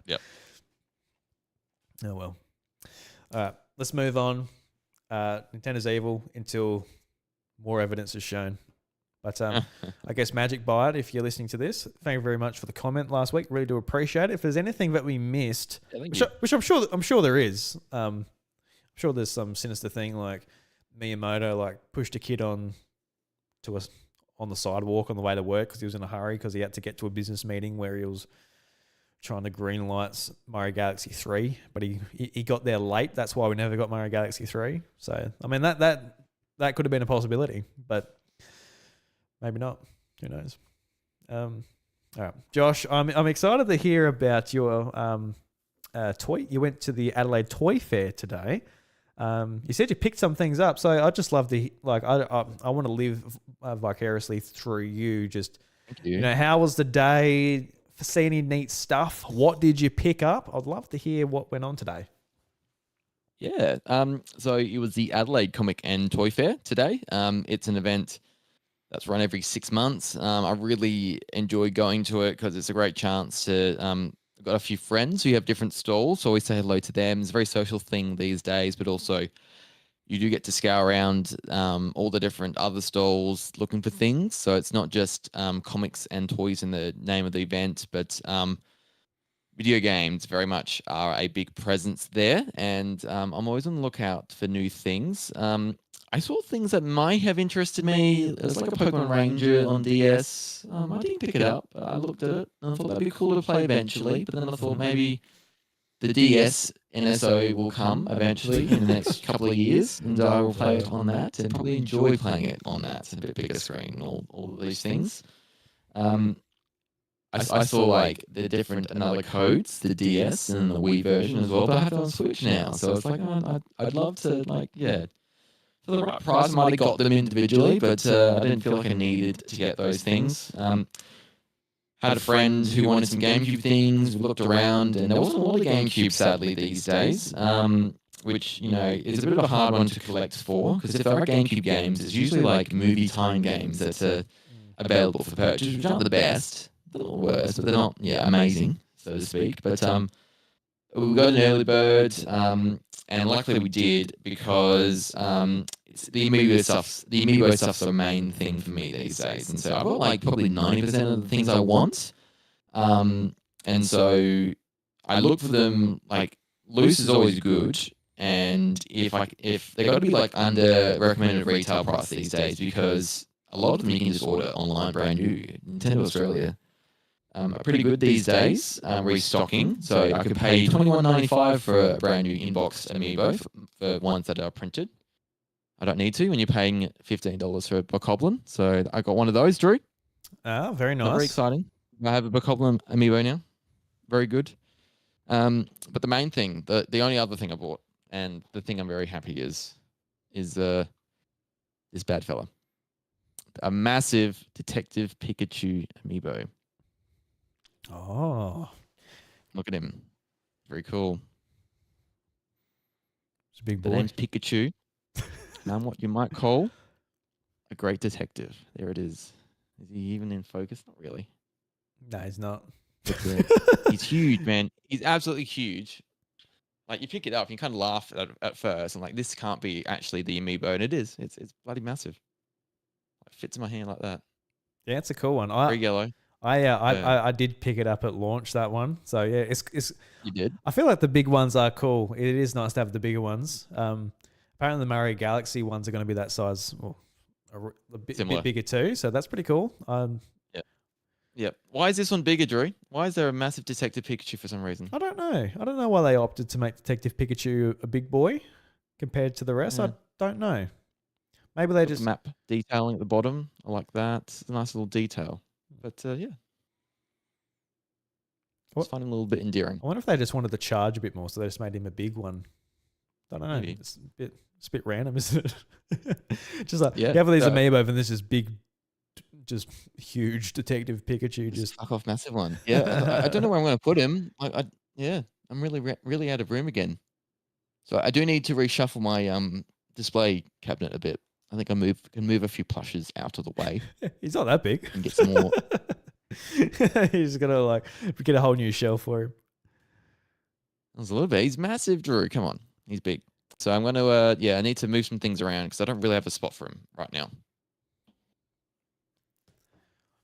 Yep. Oh well. All right, let's move on. Nintendo's evil until more evidence is shown. But I guess Magic Byte, if you're listening to this, thank you very much for the comment last week. Really do appreciate it. If there's anything that we missed, which I'm sure there is. I'm sure there's some sinister thing like Miyamoto pushed a kid on on the sidewalk on the way to work because he was in a hurry because he had to get to a business meeting where he was trying to green lights Mario Galaxy 3, but he got there late. That's why we never got Mario Galaxy 3. So, I mean, that could have been a possibility, but maybe not. Who knows? All right, Josh, I'm excited to hear about your toy. You went to the Adelaide Toy Fair today. You said you picked some things up, so I'd just love to I want to live vicariously through you. Just Thank you. you know, how was the day? See any neat stuff? What did you pick up? I'd love to hear what went on today. Yeah. So it was the Adelaide Comic and Toy Fair today. It's an event that's run every 6 months. I really enjoy going to it because it's a great chance to. I've got a few friends who have different stalls, so I always say hello to them. It's a very social thing these days, but also you do get to scour around all the different other stalls looking for things. So it's not just comics and toys in the name of the event, but video games very much are a big presence there. And I'm always on the lookout for new things. I saw things that might have interested me. There's like a Pokemon Ranger on DS. I didn't pick it up. I looked at it and I thought that'd be cool to play eventually. But then I thought maybe the DS NSO will come eventually in the next couple of years, and I will play it on that and probably enjoy playing it on that. A bit bigger screen, all of these things. I saw like the different another codes, the DS and the Wii version as well, but I have it on Switch now. So it's like, I'd love to for the right price, I might have got them individually, but I didn't feel like I needed to get those things. Had a friend who wanted some GameCube things. We looked around, and there wasn't a lot of GameCube, sadly, these days, which, is a bit of a hard one to collect for, because if there are GameCube games, it's usually like movie time games that are available for purchase, which aren't the best. They're a little worse, but they're not, amazing, so to speak. But we got an early bird, and luckily we did because the Amiibo stuff's the main thing for me these days, and so I've got like probably 90% of the things I want, and so I look for them. Like loose is always good, and if they got to be like under recommended retail price these days, because a lot of them you can just order online brand new. Nintendo Australia are pretty good these days, restocking. So I could pay $21.95 for a brand new inbox Amiibo for ones that are printed. I don't need to when you're paying $15 for a Bokoblin. So I got one of those, Drew. Oh, very nice. Not very exciting. I have a Bokoblin Amiibo now. Very good. But the main thing, the only other thing I bought, and the thing I'm very happy is this bad fella. A massive Detective Pikachu Amiibo. Oh. Look at him. Very cool. It's a big boy. The name's Pikachu. And I'm what you might call a great detective. There it is. Is he even in focus? Not really. No, he's not. He's huge, man. He's absolutely huge. Like you pick it up, and you kind of laugh at first. I'm like, this can't be actually the Amiibo, and it is. It's bloody massive. It fits in my hand like that. Yeah, it's a cool one. Very yellow. I did pick it up at launch, that one. So yeah, it's. You did? I feel like the big ones are cool. It is nice to have the bigger ones. Apparently the Mario Galaxy ones are going to be that size, well, a bit bigger too. So that's pretty cool. Yeah. Why is this one bigger, Drew? Why is there a massive Detective Pikachu for some reason? I don't know. I don't know why they opted to make Detective Pikachu a big boy compared to the rest. Yeah. I don't know. Maybe they just map detailing at the bottom. I like that. It's a nice little detail. But yeah. It's finding a little bit endearing. I wonder if they just wanted to charge a bit more, so they just made him a big one. I don't know. Maybe. It's a bit random, isn't it? Just like you have all these Amiibo, and this is big, just huge Detective Pikachu. Just fuck off, massive one. Yeah, I don't know where I'm going to put him. I'm really out of room again. So I do need to reshuffle my display cabinet a bit. I think I can move a few plushes out of the way. He's not that big. And get some more. He's gonna get a whole new shelf for him. That was a little bit. He's massive, Drew. Come on, he's big. So I'm going to, I need to move some things around because I don't really have a spot for him right now.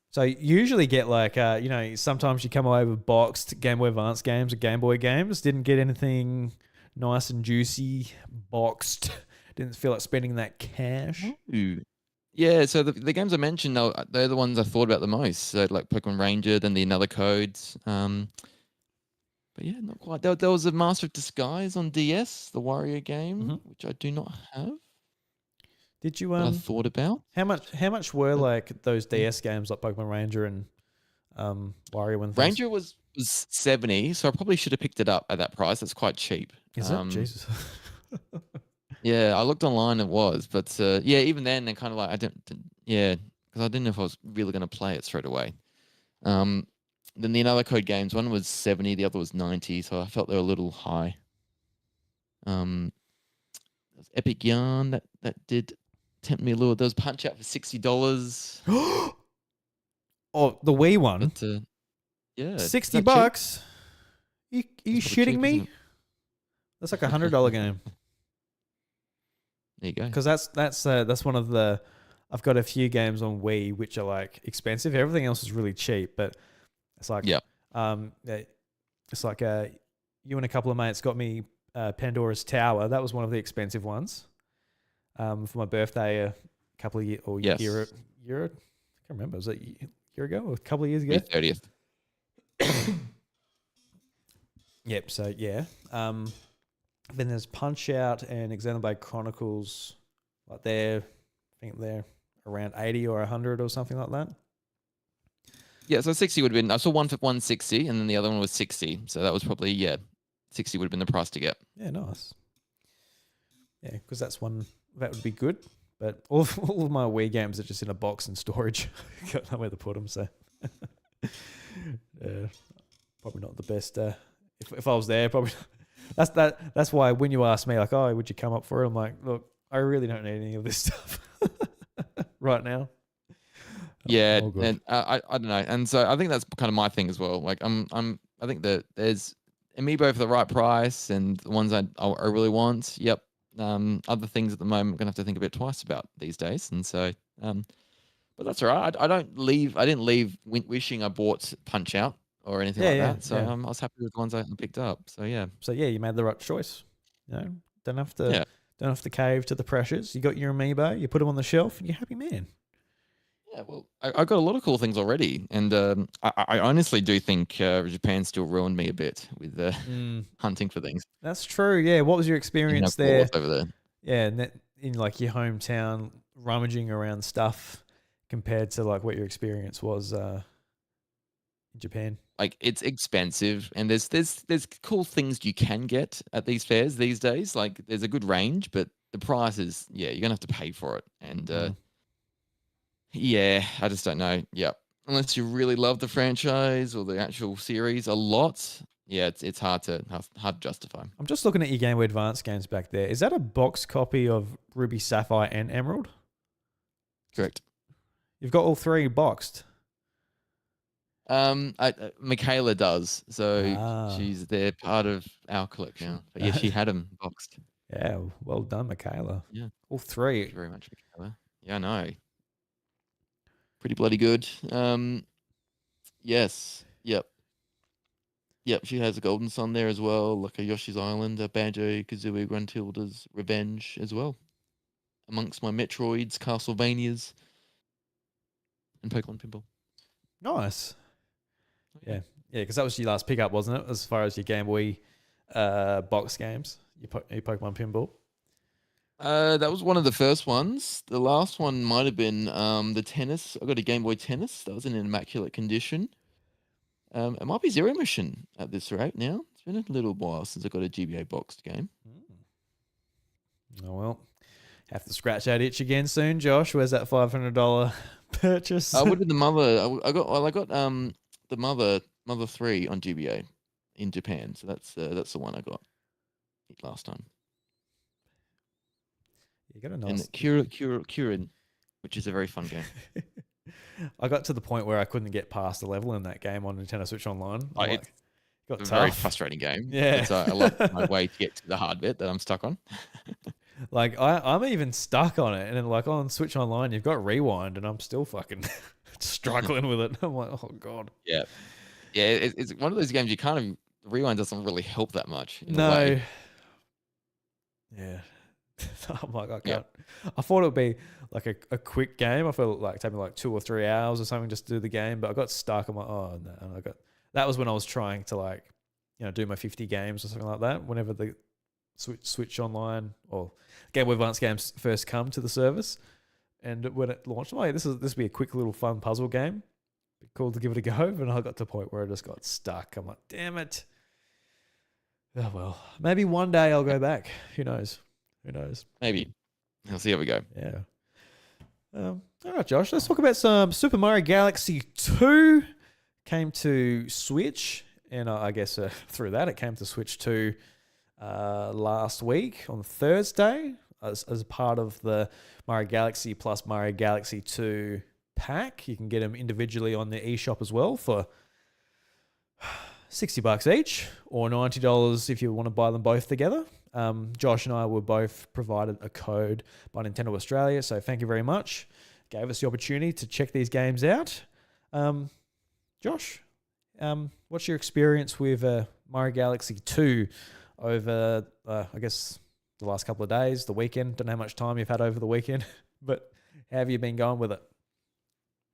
So you usually get sometimes you come away with boxed Game Boy Advance games or Game Boy games. Didn't get anything nice and juicy, boxed. Didn't feel like spending that cash. Ooh. Yeah, so the games I mentioned, they're the ones I thought about the most. So like Pokemon Ranger, then the Another Codes. But yeah, not quite. There was a Master of Disguise on DS, the Warrior game, Hmm. which I do not have, Did you but I thought about. how much were But like those yeah. DS games like Pokemon Ranger and Wario and things? Ranger was 70, so I probably should have picked it up at that price. It's quite cheap. Is it? Jesus. Yeah, I looked online, it was, but yeah, even then, they're kind of like yeah, because I didn't know if I was really going to play it straight away. Um, then the Another Code games, one was 70, the other was 90, so I felt they were a little high. There's Epic Yarn that did tempt me a little. There was Punch Out for $60, Oh, the Wii one, but yeah, is 60 that cheap? bucks. Are you That's probably shitting cheap, isn't me? it? That's like $100 game. There you go. Because that's one of the. I've got a few games on Wii which are like expensive. Everything else is really cheap, but it's like Yeah. it's like you and a couple of mates got me Pandora's Tower. That was one of the expensive ones. For my birthday a couple of years or Yes. year I can't remember. Was it a year ago or a couple of years ago? May 30th. Yep. So yeah. Then there's Punch Out and Xenoblade Chronicles. Like I think they're around 80 or 100 or something like that. Yeah, so 60 would have been. I saw one for 160, and then the other one was 60. So that was probably 60 would have been the price to get. Yeah, nice. Yeah, because that would be good. But all of my Wii games are just in a box in storage. Got nowhere to put them, so probably not the best. If I was there, probably that's why when you ask me like, oh, would you come up for it? I'm like, look, I really don't need any of this stuff right now. Yeah, All good. and I don't know, and so I think that's kind of my thing as well. Like I think that there's Amiibo for the right price, and the ones I really want. Yep. Other things at the moment I'm gonna have to think a bit twice about these days, and so but that's all right. I didn't leave wishing I bought Punch Out or anything like that. So Yeah. I was happy with the ones I picked up. So yeah, So yeah, you made the right choice. Don't have to yeah. don't have to cave to the pressures. You got your Amiibo, you put them on the shelf, and you're happy man. Yeah, well, I got a lot of cool things already, and I honestly do think Japan still ruined me a bit with hunting for things. That's true. Yeah. What was your Didn't experience have claws there? over there. Yeah, in like your hometown, rummaging around stuff compared to like what your experience was in Japan. Like it's expensive, and there's cool things you can get at these fairs these days. Like there's a good range, but the price is you're gonna have to pay for it, and yeah, I just don't know. Yep. Unless you really love the franchise or the actual series a lot, yeah, it's hard to justify. I'm just looking at your Game Boy Advance games back there. Is that a box copy of Ruby, Sapphire, and Emerald? Correct. You've got all three boxed. Michaela does, so Ah. they're part of our collection now. But yeah, she had them boxed. Yeah, well done, Michaela. Yeah, All thank three. you very much, Michaela. Yeah, I know. Pretty bloody good. Yes. Yep. Yep. She has a Golden Sun there as well, like a Yoshi's Island, a Banjo Kazooie Gruntilda's Revenge as well. Amongst my Metroids, Castlevanias, and Pokemon Pinball. Nice. Oh, Yeah, because that was your last pickup, wasn't it? As far as your Game Boy box games, your Pokemon Pinball. That was one of the first ones. The last one might have been the tennis. I got a Game Boy Tennis. That was in an immaculate condition. It might be Zero Mission at this rate now. It's been a little while since I got a GBA boxed game. Oh well, have to scratch that itch again soon, Josh. Where's that $500 purchase? I would have the mother. I got the mother 3 on GBA in Japan. So that's the one I got last time. You got a nice And Kurin, which is a very fun game. I got to the point where I couldn't get past the level in that game on Nintendo Switch Online. It's got a tough. very frustrating game. Yeah. It's I lost my way to get to the hard bit that I'm stuck on. Like I'm even stuck on it, and then like on Switch Online, you've got rewind, and I'm still fucking struggling with it. I'm like, oh god. Yeah, it's one of those games you kind of rewind doesn't really help that much. In a No. way. Yeah. I'm like, I Yeah. can't. I thought it would be like a quick game. I felt like it take me like 2 or 3 hours or something just to do the game, but I got stuck. I'm like, oh no. And that was when I was trying to like, do my 50 games or something like that. Whenever the Switch Online or Game Boy Advance games first come to the service, and when it launched, I'm like, this will be a quick little fun puzzle game. Be cool to give it a go. And I got to a point where I just got stuck. I'm like, damn it. Oh well, maybe one day I'll go back. Who knows? Who knows? Maybe. I'll see how we go. Yeah. All right, Josh. Let's talk about some Super Mario Galaxy 2. Came to Switch, and I guess through that it came to Switch 2 last week on Thursday as part of the Mario Galaxy plus Mario Galaxy 2 pack. You can get them individually on the eShop as well for $60 each, or $90 if you want to buy them both together. Josh and I were both provided a code by Nintendo Australia, so thank you very much. Gave us the opportunity to check these games out. Josh, what's your experience with Mario Galaxy 2 over, I guess, the last couple of days, the weekend? Don't know how much time you've had over the weekend, but how have you been going with it?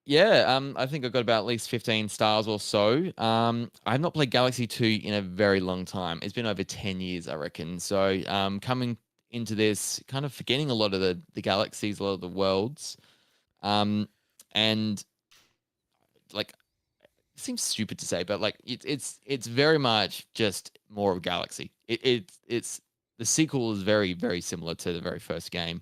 Yeah, I think I've got about at least 15 stars or so. I have not played Galaxy 2 in a very long time. It's been over 10 years, I reckon. So coming into this, kind of forgetting a lot of the galaxies, a lot of the worlds. And like, it seems stupid to say, but like it's very much just more of Galaxy. It's the sequel is very, very similar to the very first game.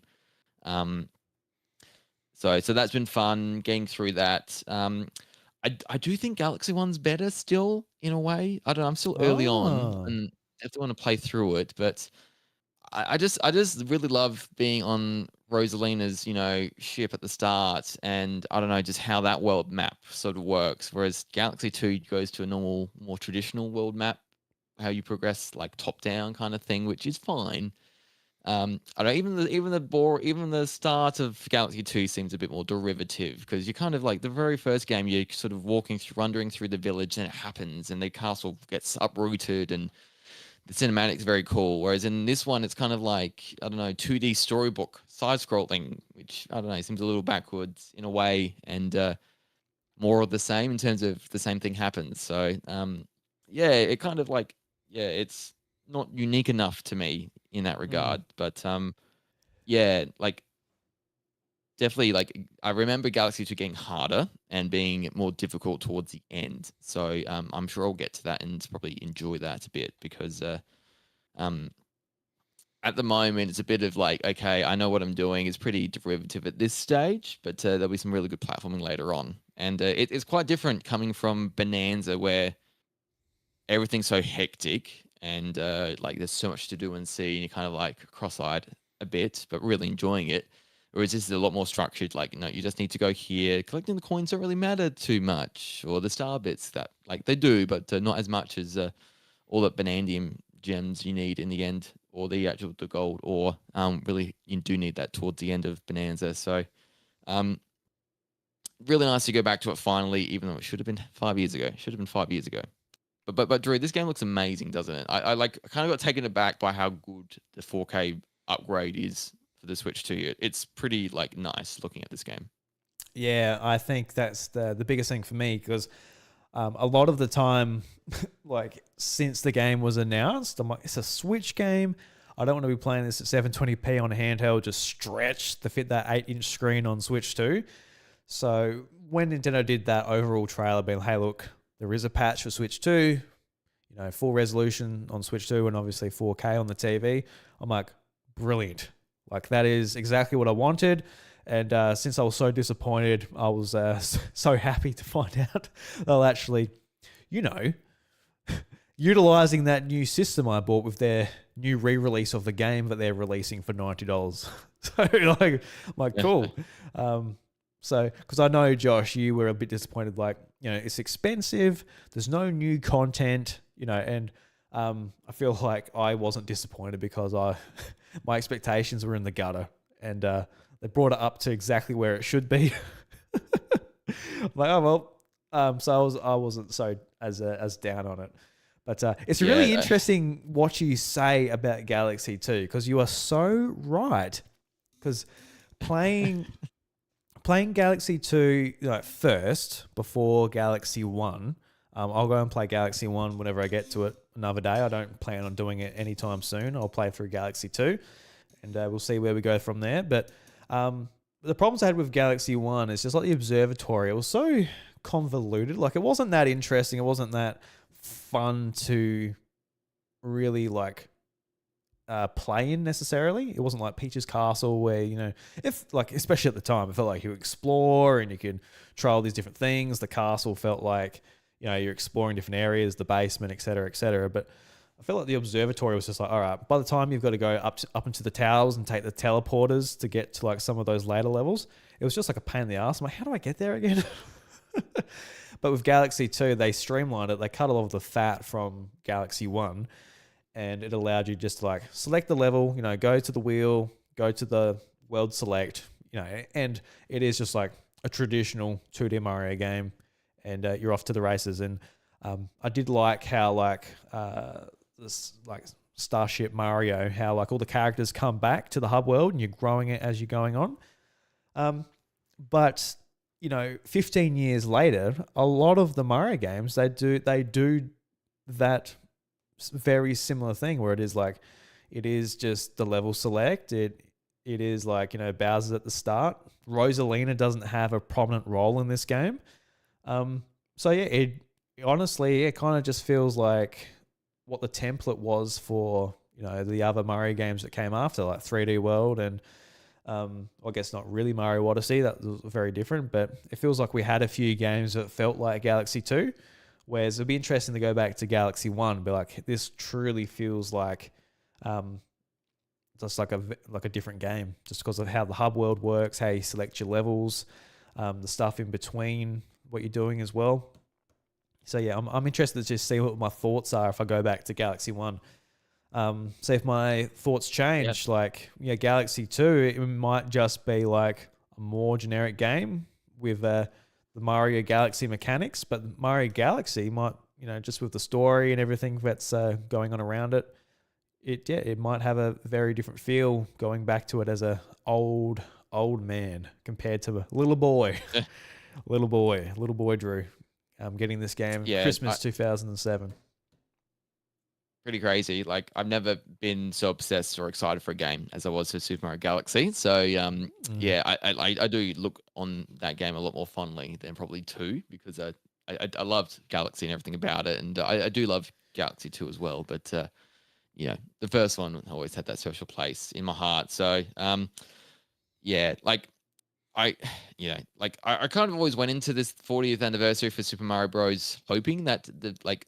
So that's been fun getting through that. I do think Galaxy One's better still in a way. I don't know. I'm still early on and I still want to play through it, but I just really love being on Rosalina's, ship at the start, and I don't know just how that world map sort of works. Whereas Galaxy 2 goes to a normal, more traditional world map, how you progress like top down kind of thing, which is fine. I don't even the start of Galaxy 2 seems a bit more derivative because you're kind of like the very first game you're sort of wandering through the village and it happens and the castle gets uprooted and the cinematic's very cool. Whereas in this one it's kind of like, I don't know, 2D storybook side scrolling, which I don't know, seems a little backwards in a way and more of the same in terms of the same thing happens. So yeah, it kind of like it's not unique enough to me in that regard. But yeah, like definitely like I remember Galaxy 2 getting harder and being more difficult towards the end. So I'm sure I'll get to that and probably enjoy that a bit because at the moment it's a bit of like, okay, I know what I'm doing. It's pretty derivative at this stage, but there'll be some really good platforming later on. And it's quite different coming from Bonanza where everything's so hectic and like there's so much to do and see and you're kind of like cross-eyed a bit but really enjoying it, whereas this is a lot more structured. Like, you just need to go here. Collecting the coins don't really matter too much, or the star bits that like they do, but not as much as all the Bonandium gems you need in the end, or the gold, or really you do need that towards the end of Bonanza. So really nice to go back to it finally, even though it should have been 5 years ago. But Drew, this game looks amazing, doesn't it? I kind of got taken aback by how good the 4K upgrade is for the Switch 2. It's pretty like nice looking at this game. Yeah, I think that's the biggest thing for me because a lot of the time, like since the game was announced, I'm like, it's a Switch game. I don't want to be playing this at 720p on a handheld, just stretched to fit that 8-inch screen on Switch 2. So when Nintendo did that overall trailer, being, hey, look, there is a patch for Switch 2, full resolution on Switch 2 and obviously 4K on the TV. I'm like, brilliant. Like that is exactly what I wanted. And since I was so disappointed, I was so happy to find out they'll actually, utilizing that new system I bought with their new re-release of the game that they're releasing for $90. So I'm like, cool. So, because I know, Josh, you were a bit disappointed, like, it's expensive, there's no new content, and I feel like I wasn't disappointed because my expectations were in the gutter, and they brought it up to exactly where it should be. I'm like, oh, well, so I wasn't so as down on it. But it's really Yeah. interesting what you say about Galaxy 2 because you are so right. Because playing playing Galaxy 2 like first before Galaxy 1, I'll go and play Galaxy 1 whenever I get to it another day. I don't plan on doing it anytime soon. I'll play through Galaxy 2 and we'll see where we go from there. But the problems I had with Galaxy 1 is just like the observatory. It was so convoluted. Like it wasn't that interesting. It wasn't that fun to really like play in necessarily. It wasn't like Peach's Castle where, if like, especially at the time, it felt like you explore and you could try all these different things. The castle felt like, you're exploring different areas, the basement, et cetera, et cetera. But I felt like the observatory was just like, all right, by the time you've got to go up into the towers and take the teleporters to get to like some of those later levels, it was just like a pain in the ass. I'm like, how do I get there again? But with Galaxy 2, they streamlined it. They cut a lot of the fat from Galaxy 1 and it allowed you just to like select the level, go to the wheel, go to the world select, and it is just like a traditional 2D Mario game and you're off to the races. And I did like how like this like Starship Mario, how like all the characters come back to the hub world and you're growing it as you're going on. But 15 years later, a lot of the Mario games they do that very similar thing where it is just the level select. It is like Bowser's at the start. Rosalina doesn't have a prominent role in this game. So yeah, it kind of just feels like what the template was for the other Mario games that came after, like 3D World and I guess not really Mario Odyssey. That was very different, but it feels like we had a few games that felt like Galaxy 2. Whereas it'd be interesting to go back to Galaxy 1 and be like, this truly feels like just like a different game, just because of how the hub world works, how you select your levels, the stuff in between what you're doing as well. So yeah, I'm interested to just see what my thoughts are if I go back to Galaxy 1. See if my thoughts change. Yep. Like, Galaxy 2, it might just be like a more generic game with the Mario Galaxy mechanics, but Mario Galaxy might, just with the story and everything that's going on around it, it might have a very different feel going back to it as a old man compared to a little boy, little boy Drew, getting this game Yeah, Christmas 2007. pretty crazy. Like I've never been so obsessed or excited for a game as I was for Super Mario Galaxy. So yeah, I do look on that game a lot more fondly than probably 2 because I loved Galaxy and everything about it, and I do love Galaxy 2 as well. But the first one always had that special place in my heart. So yeah, like I, I kind of always went into this 40th anniversary for Super Mario Bros. Hoping that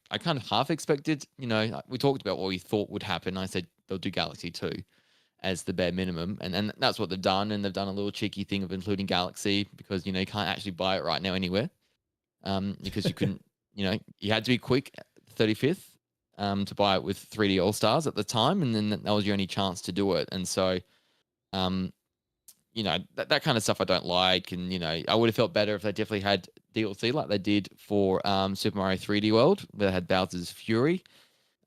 I kind of half expected, we talked about what we thought would happen. I said they'll do Galaxy 2 as the bare minimum, and that's what they've done. And they've done a little cheeky thing of including Galaxy because you can't actually buy it right now anywhere, because you couldn't, you had to be quick, 35th, to buy it with 3D All Stars at the time, and then that was your only chance to do it. And so, that kind of stuff I don't like. And, I would have felt better if they definitely had DLC like they did for Super Mario 3D World, where they had Bowser's Fury.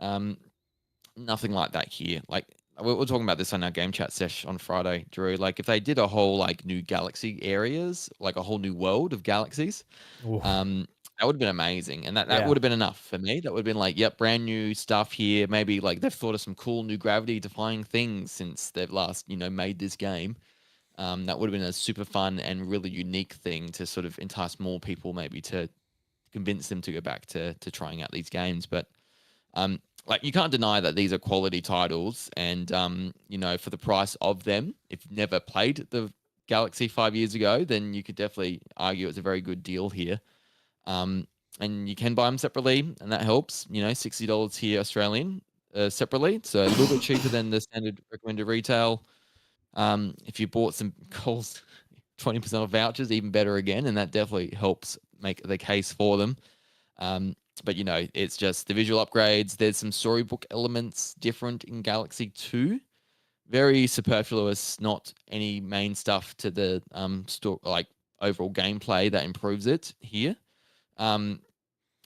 Nothing like that here. Like, we're talking about this on our game chat sesh on Friday, Drew. Like, if they did a whole, new galaxy areas, like a whole new world of galaxies, that would have been amazing. And that Yeah. would have been enough for me. That would have been like, yep, brand new stuff here. Maybe, they've thought of some cool new gravity-defying things since they've last, made this game. That would have been a super fun and really unique thing to sort of entice more people, maybe to convince them to go back to trying out these games. But you can't deny that these are quality titles, and for the price of them, if you've never played the Galaxy 5 years ago, then you could definitely argue it's a very good deal here. And you can buy them separately, and that helps. $60 here Australian separately, so a little bit cheaper than the standard recommended retail. If you bought some calls, 20% off vouchers, even better again, and that definitely helps make the case for them. But it's just the visual upgrades. There's some storybook elements different in Galaxy 2. Very superfluous, not any main stuff to the overall gameplay that improves it here.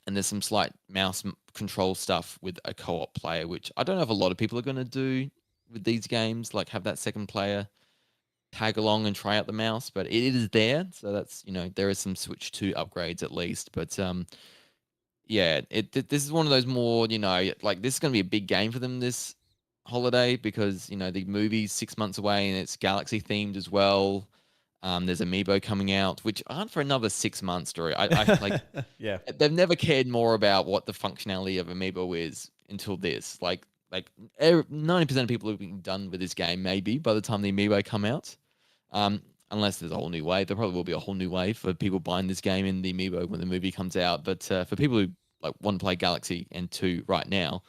and there's some slight mouse control stuff with a co-op player, which I don't know if a lot of people are going to do with these games, like have that second player tag along and try out the mouse, but it is there. So that's, there is some Switch 2 upgrades at least. But yeah, this is one of those more, like this is going to be a big game for them this holiday because, the movie's 6 months away and it's Galaxy themed as well. There's Amiibo coming out, which aren't for another 6 months, story. I like. Yeah. They've never cared more about what the functionality of Amiibo is until this. Like 90% of people have been done with this game, maybe by the time the Amiibo come out. Unless there's a whole new wave, there probably will be a whole new wave for people buying this game in the Amiibo when the movie comes out. But for people who like want to play Galaxy and 2 right now,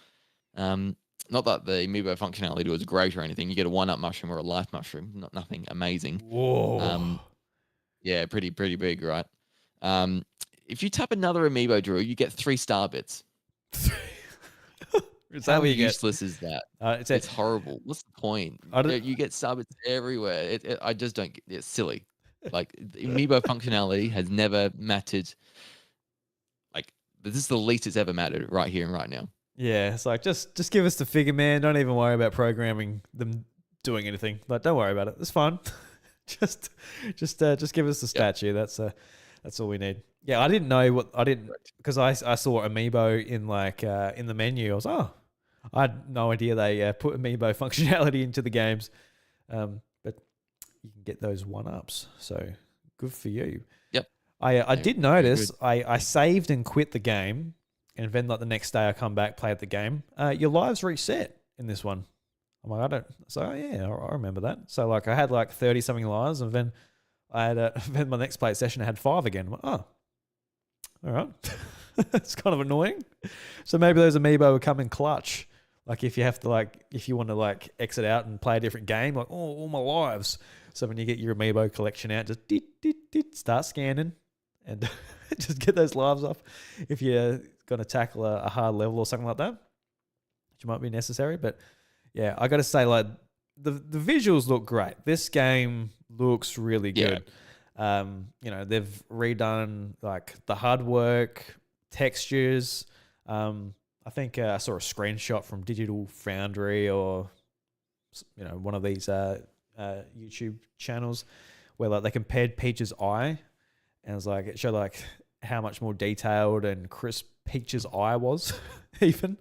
not that the Amiibo functionality was great or anything. You get a 1-up mushroom or a life mushroom, nothing amazing. Whoa. Yeah, pretty big, right? If you tap another Amiibo, Drew, you get 3 star bits. Is that How what you useless is that? It's horrible. What's the point? You get star bits everywhere. I just don't. It's silly. Like the Amiibo functionality has never mattered. Like this is the least it's ever mattered right here and right now. Yeah, it's like just give us the figure, man. Don't even worry about programming them doing anything. Like, don't worry about it. It's fine. just give us the statue. That's all we need. Yeah, I didn't know because I saw Amiibo in in the menu. I was I had no idea they put Amiibo functionality into the games, but you can get those 1-ups. So good for you. Yep. I did notice I saved and quit the game. And then like the next day I come back, play at the game. Your lives reset in this one. I'm like, I don't. So yeah, I remember that. So like I had like 30 something lives, and then I had then my next play session I had 5 again. I'm like, all right. It's kind of annoying. So maybe those Amiibo would come in clutch. Like if you have to if you want to exit out and play a different game, like all my lives. So when you get your Amiibo collection out, just start scanning and just get those lives off. If you're going to tackle a hard level or something like that, which might be necessary. But yeah, I got to say, the visuals look great. This game looks really good. Yeah. They've redone the hard work, textures. I think I saw a screenshot from Digital Foundry or one of these YouTube channels where they compared Peach's eye, and it showed how much more detailed and crisp Peach's eye was. Even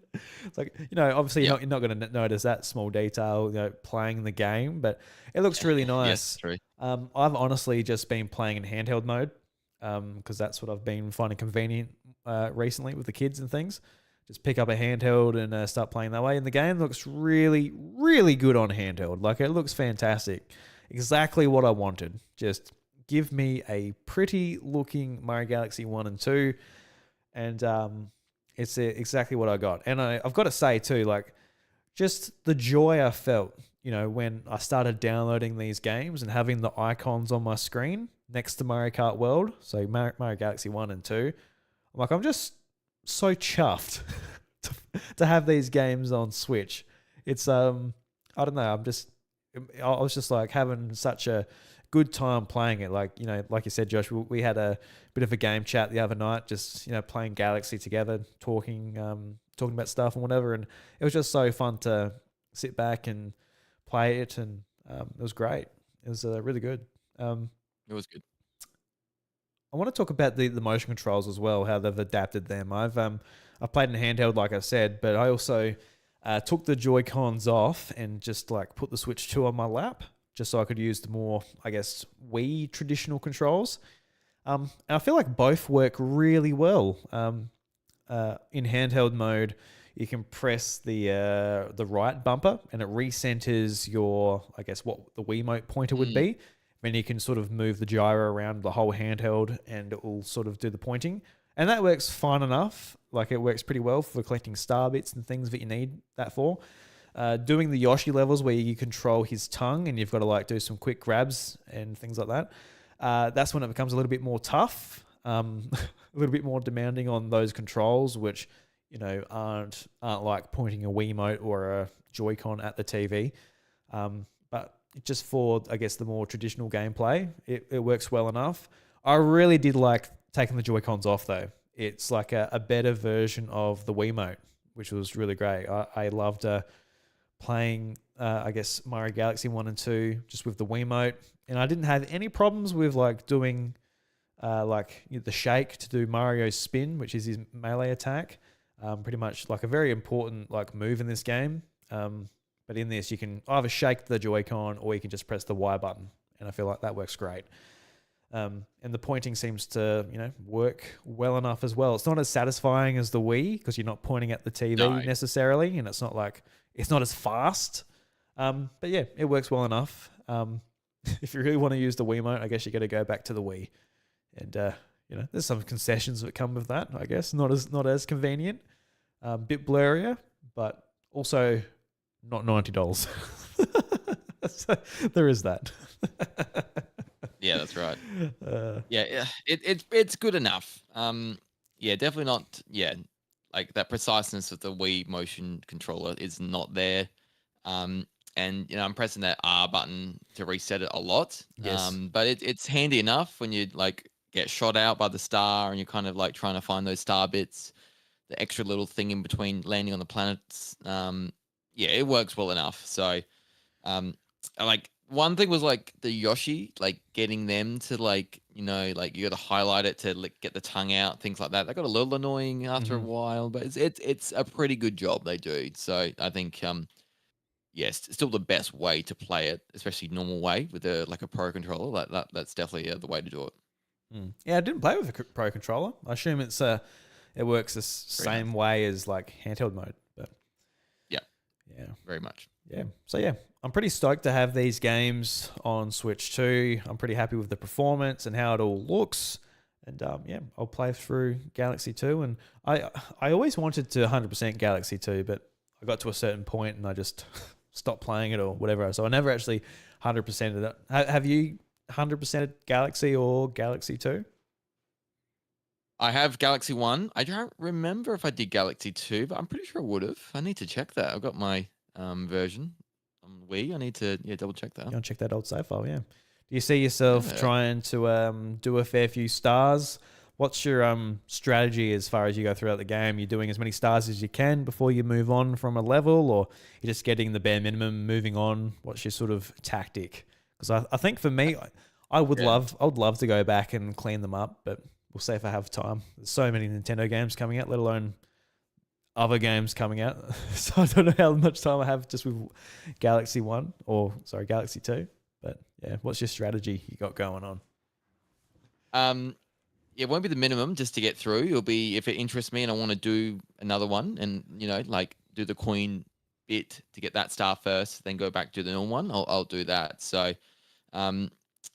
it's obviously you're not going to notice that small detail playing the game, but it looks really nice. Yes, true. I've honestly just been playing in handheld mode because that's what I've been finding convenient recently with the kids and things. Just pick up a handheld and start playing that way. And the game looks really, really good on handheld. It looks fantastic. Exactly what I wanted. Just give me a pretty looking Mario Galaxy 1 and 2. And it's exactly what I got. And I've got to say too, just the joy I felt, when I started downloading these games and having the icons on my screen next to Mario Kart World. So Mario Galaxy 1 and 2. I'm just so chuffed to have these games on Switch. It's I don't know, I was just having such a good time playing it. Like you said, Josh, we had a bit of a game chat the other night, just playing Galaxy together, talking about stuff and whatever, and it was just so fun to sit back and play it, and it was great. It was really good. It was good. I want to talk about the motion controls as well, how they've adapted them. I've played in handheld, like I said, but I also took the Joy-Cons off and just put the Switch 2 on my lap, just so I could use the more, I guess, Wii traditional controls. And I feel like both work really well. In handheld mode, you can press the right bumper and it recenters your, I guess, what the Wiimote pointer would be. Then you can sort of move the gyro around the whole handheld and it will sort of do the pointing. And that works fine enough. It works pretty well for collecting star bits and things that you need that for. Doing the Yoshi levels where you control his tongue and you've got to do some quick grabs and things like that. That's when it becomes a little bit more tough, a little bit more demanding on those controls, which aren't like pointing a Wiimote or a Joy-Con at the TV. But just for, I guess, the more traditional gameplay, it works well enough. I really did like taking the Joy-Cons off though. it's like a better version of the Wiimote, which was really great. I loved playing, I guess, Mario Galaxy 1 and 2 just with the Wiimote. And I didn't have any problems with like doing the shake to do Mario's spin, which is his melee attack. Pretty much like a very important like move in this game. But in this, you can either shake the Joy-Con or you can just press the Y button. And I feel like that works great. And the pointing seems to, work well enough as well. It's not as satisfying as the Wii because you're not pointing at the TV necessarily. And it's not as fast. But yeah, it works well enough. If you really want to use the Wiimote, I guess you got to go back to the Wii. And, there's some concessions that come with that, I guess. Not as convenient. Bit blurrier, but also not $90. So there is that. Yeah, that's right. It's good enough. Definitely not. Yeah, like that preciseness of the Wii motion controller is not there. And I'm pressing that R button to reset it a lot. Yes. But it's handy enough when you like get shot out by the star and you're kind of like trying to find those star bits, the extra little thing in between landing on the planets. It works well enough. So, like one thing was like the Yoshi, like getting them to like, you got to highlight it to like, get the tongue out, things like that. That got a little annoying after a while, but it's a pretty good job they do. So I think, yes, it's still the best way to play it, especially normal way with a pro controller. That's definitely the way to do it. Yeah, I didn't play with a pro controller. I assume it works the same way as like handheld mode, but yeah, very much. Yeah, so yeah, I'm pretty stoked to have these games on Switch 2. I'm pretty happy with the performance and how it all looks, and I'll play through Galaxy 2. And I always wanted to 100% Galaxy 2, but I got to a certain point and I just stopped playing it or whatever. So I never actually 100%ed it. Have you 100%ed Galaxy or Galaxy 2? I have Galaxy 1. I don't remember if I did Galaxy 2, but I'm pretty sure I would have. I need to check that. I've got my version on Wii. I need to double check that. You want to check that old save file, yeah. Do you see yourself trying to do a fair few stars? What's your strategy as far as you go throughout the game? You're doing as many stars as you can before you move on from a level, or you're just getting the bare minimum, moving on? What's your sort of tactic? Because I think for me, I would love to go back and clean them up, but we'll see if I have time. There's so many Nintendo games coming out, let alone other games coming out. So I don't know how much time I have just with Galaxy 2. But yeah, what's your strategy you got going on? It won't be the minimum just to get through. It'll be if it interests me and I want to do another one and, like do the Queen bit to get that star first, then go back to the normal one, I'll do that. So I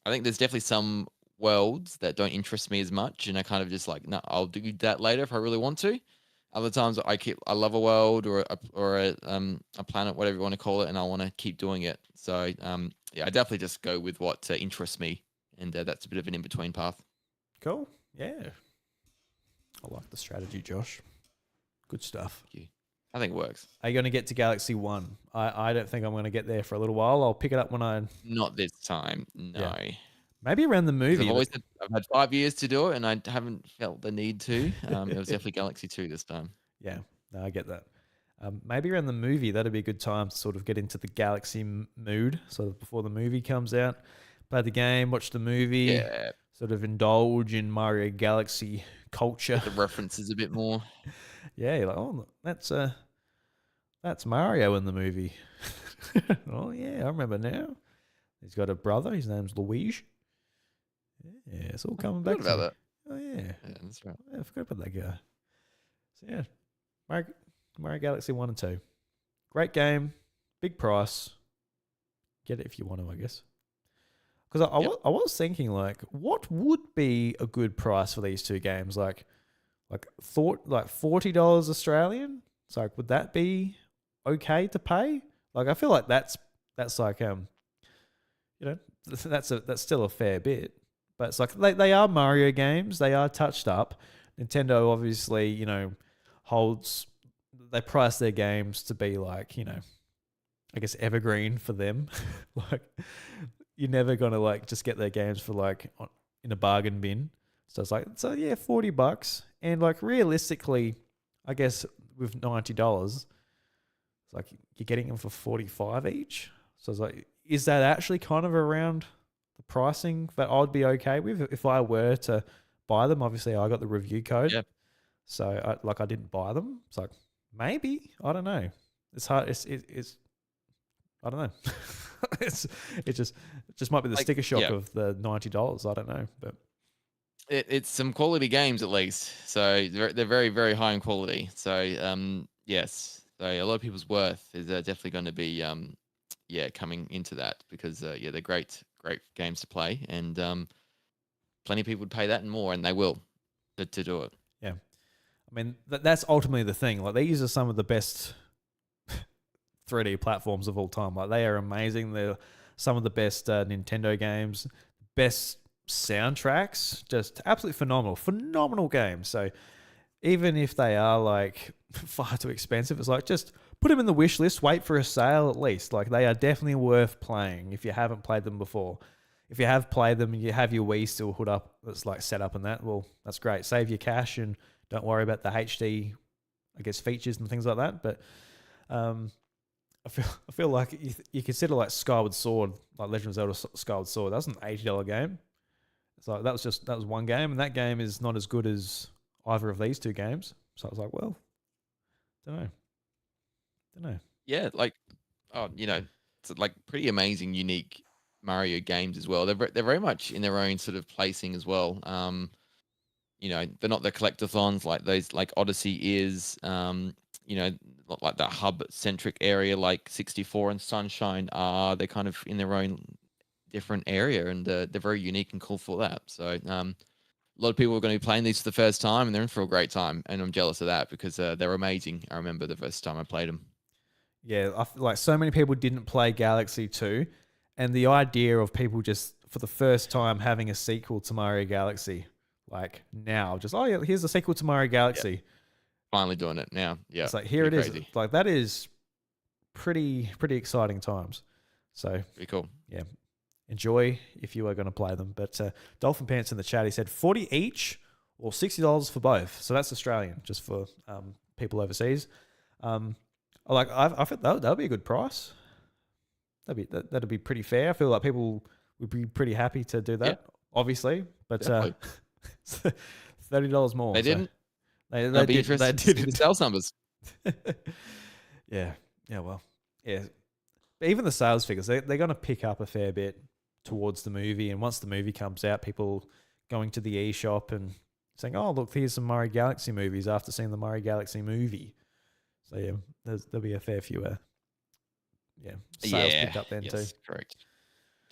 think there's definitely some worlds that don't interest me as much, and I kind of just like, no, I'll do that later if I really want to. Other times I love a world or a planet, whatever you want to call it, and I want to keep doing it. So I definitely just go with what interests me, and that's a bit of an in-between path. Cool. Yeah. I like the strategy, Josh. Good stuff. Thank you. I think it works. Are you going to get to Galaxy 1? I don't think I'm going to get there for a little while. I'll pick it up when I... Not this time, no. Yeah. Maybe around the movie. I've had 5 years to do it, and I haven't felt the need to. It was definitely Galaxy 2 this time. Yeah, no, I get that. Maybe around the movie, that'd be a good time to sort of get into the Galaxy mood, sort of before the movie comes out. Play the game, watch the movie, sort of indulge in Mario Galaxy culture. The references a bit more. Yeah, you're like, oh, that's Mario in the movie. Oh, yeah, I remember now. He's got a brother. His name's Luigi. Yeah, it's all coming back. About that. Oh, yeah. Yeah, that's right. Yeah, I forgot about that guy. So, yeah, Mario Galaxy 1 and 2. Great game. Big price. Get it if you want to, I guess. Because I was thinking, like, what would be a good price for these two games? Like $40 Australian? It's like, would that be okay to pay? Like, I feel like that's like that's still a fair bit. But it's like they are Mario games. They are touched up. Nintendo obviously, they price their games to be like, I guess evergreen for them. Like, you're never going to like just get their games for like in a bargain bin. So it's like, $40. And like realistically, I guess with $90, it's like you're getting them for 45 each. So it's like, is that actually kind of around the pricing that I'd be okay with if I were to buy them? Obviously, I got the review code, Yeah. so I didn't buy them. It's like maybe I don't know. It's hard. It's I don't know. It just might be the Like, sticker shock yeah, of the $90. I don't know, but it's some quality games at least. So they're very, very high in quality. So yes, so a lot of people's worth is definitely going to be yeah, coming into that because yeah, they're great games to play, and plenty of people would pay that and more, and they will to do it. yeah. I mean that's ultimately the thing. Like these are some of the best 3D platforms of all time. Like they are amazing. They're some of the best Nintendo games, best soundtracks, just absolutely phenomenal games. So even if they are like far too expensive, it's like just put them in the wish list, wait for a sale at least. Like they are definitely worth playing if you haven't played them before. If you have played them and you have your Wii still hooked up, that's like set up and that, well, that's great. Save your cash and don't worry about the HD, I guess, features and things like that. But um, I feel like you consider like Skyward Sword, like Legend of Zelda Skyward Sword. That was an $80 game. It's like that was one game, and that game is not as good as either of these two games. So I was like, well, don't know. Yeah, like oh, it's like pretty amazing, unique Mario games as well. They're very much in their own sort of placing as well. They're not the collectathons like those like Odyssey is. Not like that hub centric area like 64 and Sunshine are. They're kind of in their own different area, and they're very unique and cool for that. So a lot of people are going to be playing these for the first time, and they're in for a great time. And I'm jealous of that because they're amazing. I remember the first time I played them. Yeah, I feel like so many people didn't play Galaxy 2, and the idea of people just for the first time having a sequel to Mario Galaxy, like now, just oh yeah, here's a sequel to Mario Yeah, Galaxy. finally doing it now. Yeah, It's like here it pretty is. crazy. Like that is pretty exciting times. So Pretty cool. yeah, enjoy if you are going to play them. But Dolphin Pants in the chat, he said 40 each or $60 for both. So that's Australian, just for people overseas. I think that'd be a good price. That'd be pretty fair. I feel like people would be pretty happy to do Yeah, that, obviously. But definitely. $30 more. They So didn't. they I'll be did they interested to see the did. sales numbers. Yeah, yeah. Well, yeah. But even the sales figures, they're going to pick up a fair bit towards the movie. And once the movie comes out, people going to the eShop and saying, "Oh, look, here's some Mario Galaxy movies." After seeing the Mario Galaxy movie, so yeah, there'll be a fair few, sales Yeah. picked up then too. Yes. Correct.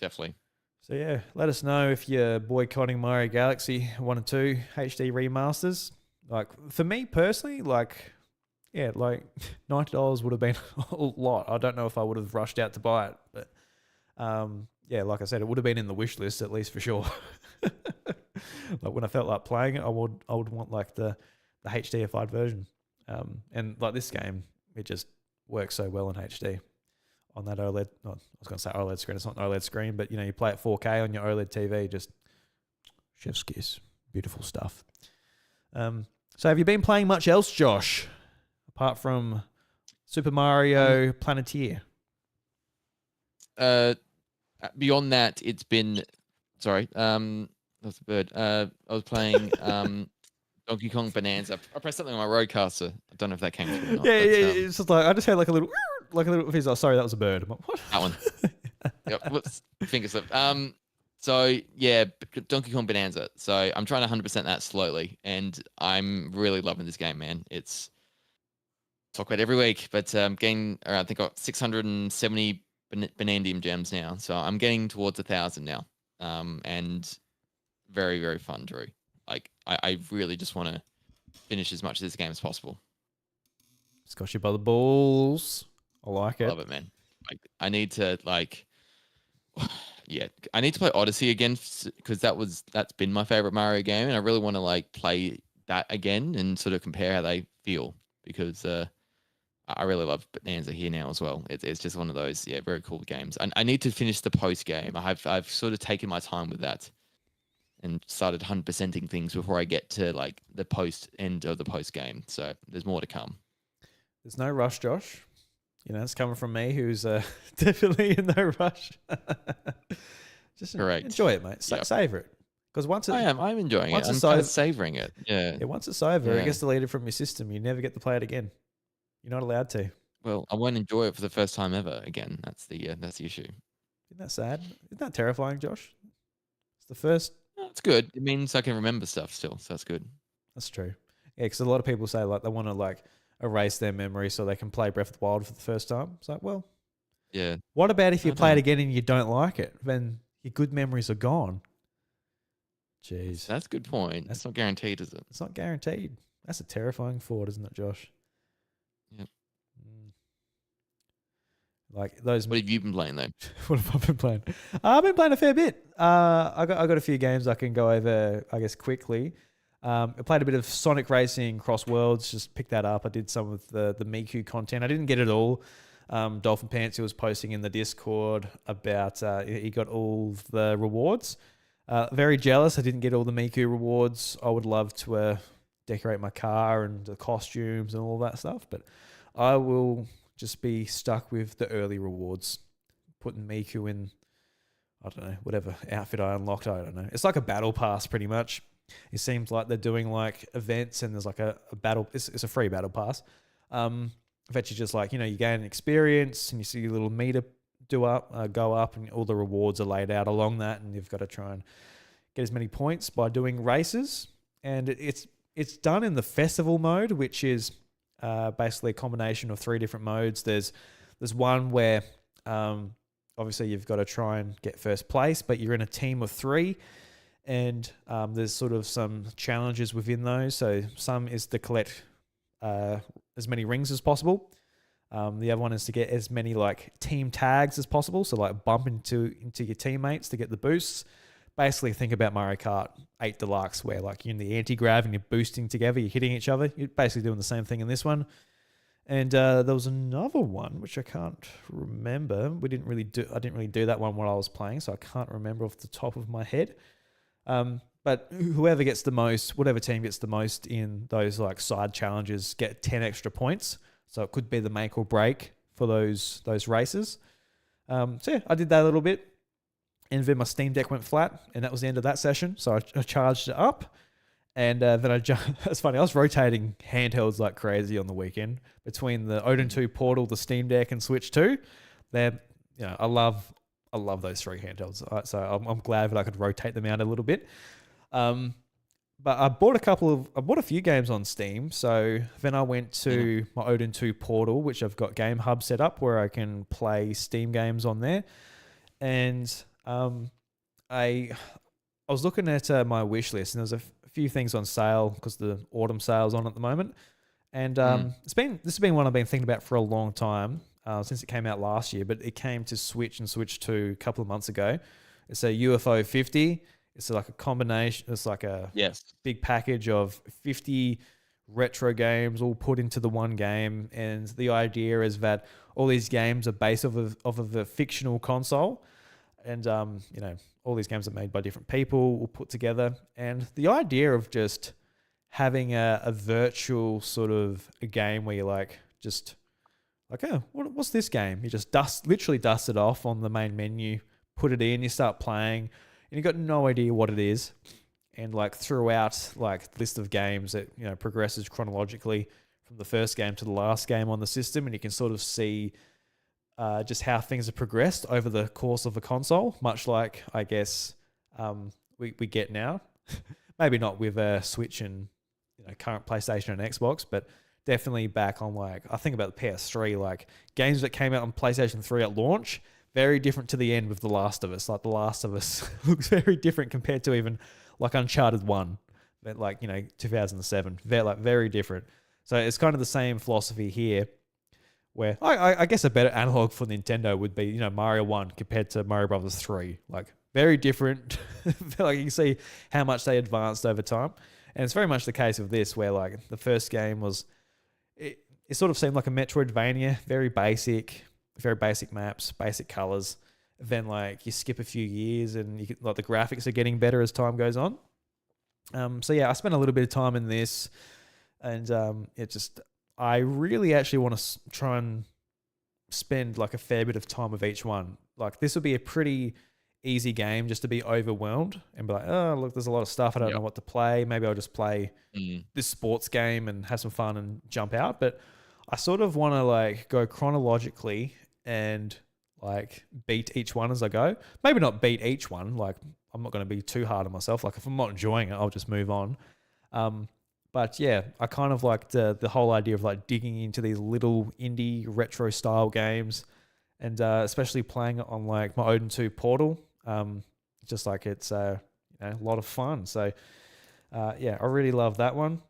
Definitely. So yeah, let us know if you're boycotting Mario Galaxy 1 and 2 HD remasters. Like for me personally, like yeah, like $90 would have been a lot. I don't know if I would have rushed out to buy it, but yeah, like I said, it would have been in the wish list at least for sure. Like when I felt like playing it, I would want like the HDified version. And like this game, it just works so well in HD on that OLED. Oh, I was going to say OLED screen. It's not an OLED screen, but you play at 4K on your OLED TV. Just chef's kiss, beautiful stuff. So have you been playing much else, Josh, apart from Super Mario Planeteer? Beyond that, it's been sorry. That's a bird. I was playing Donkey Kong Bonanza. I pressed something on my roadcaster. I don't know if that came through or not. Yeah, but, it's just like I just had like a little fizz. Oh, sorry, that was a bird. I'm like, what? that one. Yep. Whoops. Finger slip. So yeah, Donkey Kong Bonanza. So I'm trying to 100% that slowly, and I'm really loving this game, man. It's talk about it every week, but getting I think got 670 Bonandium gems now. So I'm getting towards 1,000 now. And very, very fun, Drew. Like I really just want to finish as much of this game as possible. It's got you by the balls. I like it. Love it, man. Like I need to yeah, I need to play Odyssey again because that's been my favorite Mario game, and I really want to like play that again and sort of compare how they feel because I really love Bonanza here now as well. It's just one of those very cool games. I need to finish the post game. I've sort of taken my time with that, and started 100%ing things before I get to like the post end of the post game. So there's more to come. There's no rush, Josh. It's coming from me, who's definitely in no rush. Just Correct. enjoy it, mate. Yep. Savor it, because I'm enjoying it. I'm kind of savoring it. Yeah. Yeah, once it's over, Yeah. it gets deleted from your system. You never get to play it again. You're not allowed to. Well, I won't enjoy it for the first time ever again. That's the issue. Isn't that sad? Isn't that terrifying, Josh? It's the first. That's good. It means I can remember stuff still, so that's good. That's true. Yeah, because a lot of people say like they want to like erase their memory so they can play Breath of the Wild for the first time. It's like, well, yeah. What about if you I play it don't- again and you don't like it? Then your good memories are gone. Jeez, That's a good point. That's not guaranteed, is it? it's not guaranteed. That's a terrifying thought, isn't it, Josh? Yep. Like those. What have you been playing though? What have I been playing? I've been playing a fair bit. I got a few games I can go over, I guess, quickly. I played a bit of Sonic Racing Cross Worlds. Just picked that up. I did some of the Miku content. I didn't get it all. Dolphin Pants, who was posting in the Discord about he got all of the rewards. Very jealous. I didn't get all the Miku rewards. I would love to decorate my car and the costumes and all that stuff, but I will just be stuck with the early rewards. Putting Miku in, I don't know, whatever outfit I unlocked. I don't know. It's like a battle pass pretty much. It seems like they're doing like events and there's like a battle. It's a free battle pass. That you just like, you gain experience and you see your little meter go up and all the rewards are laid out along that. And you've got to try and get as many points by doing races. And it's done in the festival mode, which is basically a combination of 3 different modes. There's one where obviously you've got to try and get first place, but you're in a team of 3. And there's sort of some challenges within those. So some is to collect as many rings as possible. The other one is to get as many like team tags as possible. So like bump into your teammates to get the boosts. Basically think about Mario Kart 8 Deluxe where like you're in the anti-grav and you're boosting together, you're hitting each other. You're basically doing the same thing in this one. And there was another one which I can't remember. I didn't really do that one while I was playing, so I can't remember off the top of my head. But whoever gets the most, whatever team gets the most in those like side challenges get 10 extra points. So it could be the make or break for those races. So yeah, I did that a little bit. And then my Steam Deck went flat and that was the end of that session. So I charged it up and then that's funny. I was rotating handhelds like crazy on the weekend between the Odin 2 Portal, the Steam Deck and Switch 2. I love those 3 handhelds. So I'm glad that I could rotate them out a little bit. But I bought a few games on Steam. So then I went to my Odin 2 Portal, which I've got Game Hub set up where I can play Steam games on there. And I was looking at my wish list and there's a few things on sale because the autumn sale's on at the moment. And this has been one I've been thinking about for a long time. Since it came out last year, but it came to Switch and Switch 2 a couple of months ago. It's a UFO 50. It's like a combination. It's like a big package of 50 retro games all put into the one game. And the idea is that all these games are based off of a fictional console. And, all these games are made by different people, all put together. And the idea of just having a virtual sort of a game where you're like, just... like, oh, what's this game? You just literally dust it off on the main menu, put it in, you start playing, and you got no idea what it is. And like throughout like the list of games that progresses chronologically from the first game to the last game on the system, and you can sort of see just how things have progressed over the course of a console, much like I guess we get now. Maybe not with Switch and current PlayStation and Xbox, but definitely back on like, I think about the PS3, like games that came out on PlayStation 3 at launch, very different to the end with The Last of Us. Like The Last of Us looks very different compared to even like Uncharted 1, that like, 2007. Very different. So it's kind of the same philosophy here where I guess a better analog for Nintendo would be, Mario 1 compared to Mario Brothers 3. Like very different. Like you can see how much they advanced over time. And it's very much the case of this where like the first game was, it sort of seemed like a Metroidvania, very basic maps, basic colors. then like you skip a few years and like the graphics are getting better as time goes on. So yeah, I spent a little bit of time in this, and it just I really actually want to try and spend like a fair bit of time with each one. Like this would be a pretty easy game just to be overwhelmed and be like, oh look, there's a lot of stuff I don't know Yep. what to play. Maybe I'll just play Mm. this sports game and have some fun and jump out. But I sort of want to like go chronologically and like beat each one as I go. Maybe not beat each one. Like I'm not going to be too hard on myself. Like if I'm not enjoying it, I'll just move on. But yeah, I kind of like the whole idea of like digging into these little indie retro style games, and especially playing it on like my Odin 2 Portal. Just like it's a lot of fun. So yeah, I really love that one.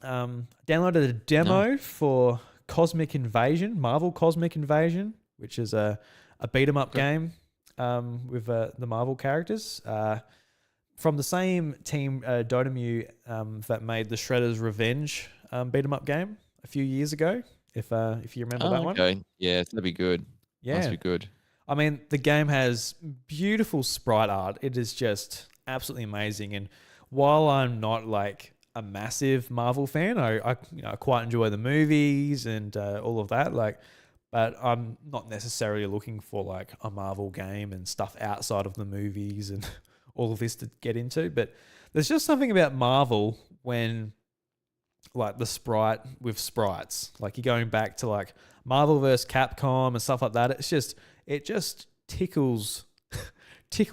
Downloaded a Nice. demo for Cosmic Invasion, Marvel Cosmic Invasion, which is a beat 'em up Okay. game with the Marvel characters. From the same team, Dotemu, that made the Shredder's Revenge beat 'em up game a few years ago. If you remember that Oh, one, okay. Yeah, so that'd be good. Must yeah. be good. I mean, the game has beautiful sprite art. It is just absolutely amazing. And while I'm not like a massive Marvel fan, I quite enjoy the movies and all of that. Like, but I'm not necessarily looking for like a Marvel game and stuff outside of the movies and all of this to get into. But there's just something about Marvel when like the sprite with sprites, like you're going back to like Marvel vs. Capcom and stuff like that. It just tickles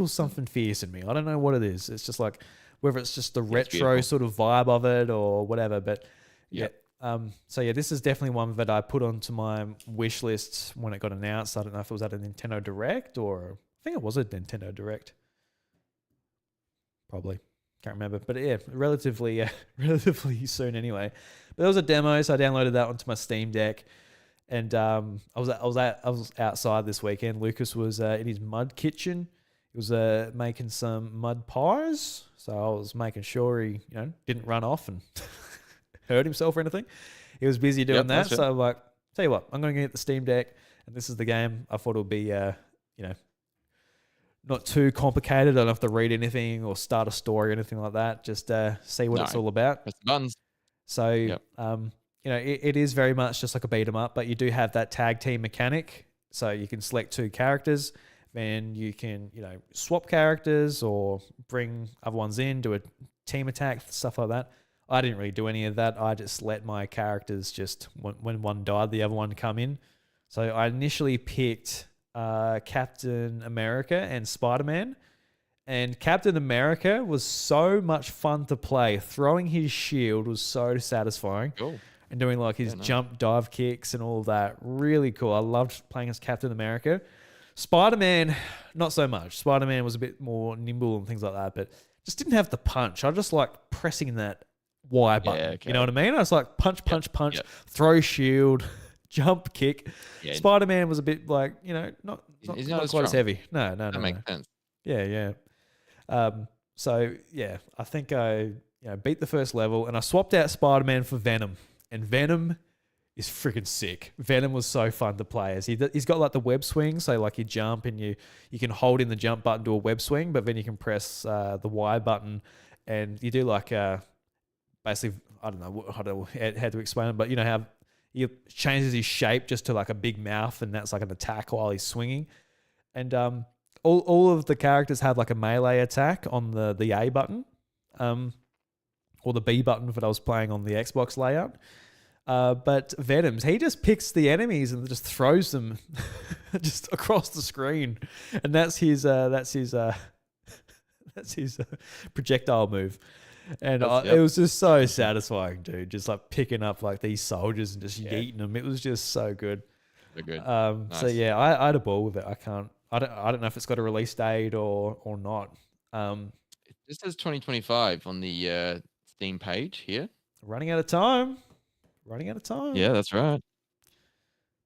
something fierce in me. I don't know what it is. It's just like whether it's just the Yeah, it's retro beautiful. sort of vibe of it or whatever. But yeah. Yep. So yeah, this is definitely one that I put onto my wish list when it got announced. I don't know if it was at a Nintendo Direct or I think it was a Nintendo Direct. Probably. Can't remember. But yeah, relatively relatively soon anyway. But there was a demo, so I downloaded that onto my Steam Deck. And I was outside this weekend. Lucas was in his mud kitchen. He was making some mud pies. So I was making sure he didn't run off and hurt himself or anything. He was busy doing Yep, that. that's it. So I'm like, tell you what, I'm going to get the Steam Deck, and this is the game. I thought it would be not too complicated. I don't have to read anything or start a story or anything like that. Just see what it's No. all about. Press the buttons. So, Yep. it is very much just like a beat 'em up, but you do have that tag team mechanic. So you can select two characters, then you can, swap characters or bring other ones in, do a team attack, stuff like that. I didn't really do any of that. I just let my characters just, when one died, the other one come in. So I initially picked Captain America and Spider-Man. And Captain America was so much fun to play. Throwing his shield was so satisfying. Cool. And doing like his Yeah, nice. jump dive kicks and all of that. Really cool. I loved playing as Captain America. Spider-Man, not so much. Spider-Man was a bit more nimble and things like that, but just didn't have the punch. I just like pressing that Y button. Yeah, okay. You know what I mean? I was like punch, punch, punch, Yep. throw shield, jump kick. Yeah. Spider-Man was a bit like, not He's not not as quite as strong. heavy. No. That makes sense. Yeah, yeah. So yeah, I think I beat the first level and I swapped out Spider-Man for Venom, and Venom is freaking sick. Venom was so fun to play as he's got like the web swing, so like you jump and you can hold in the jump button to a web swing, but then you can press the Y button and you do like basically I don't know how to explain it, but you know how he changes his shape just to like a big mouth, and that's like an attack while he's swinging, and all of the characters have like a melee attack on the A button, or the B button that I was playing on the Xbox layout. But Venom's, he just picks the enemies and just throws them just across the screen, and that's his projectile move. And Yep. it was just so satisfying, dude. Just like picking up like these soldiers and just yeeting them. It was just so good. They're good. So Nice. yeah, I had a ball with it. I don't know if it's got a release date or not. It just says 2025 on the Steam page here. Running out of time. Running out of time. Yeah, that's right.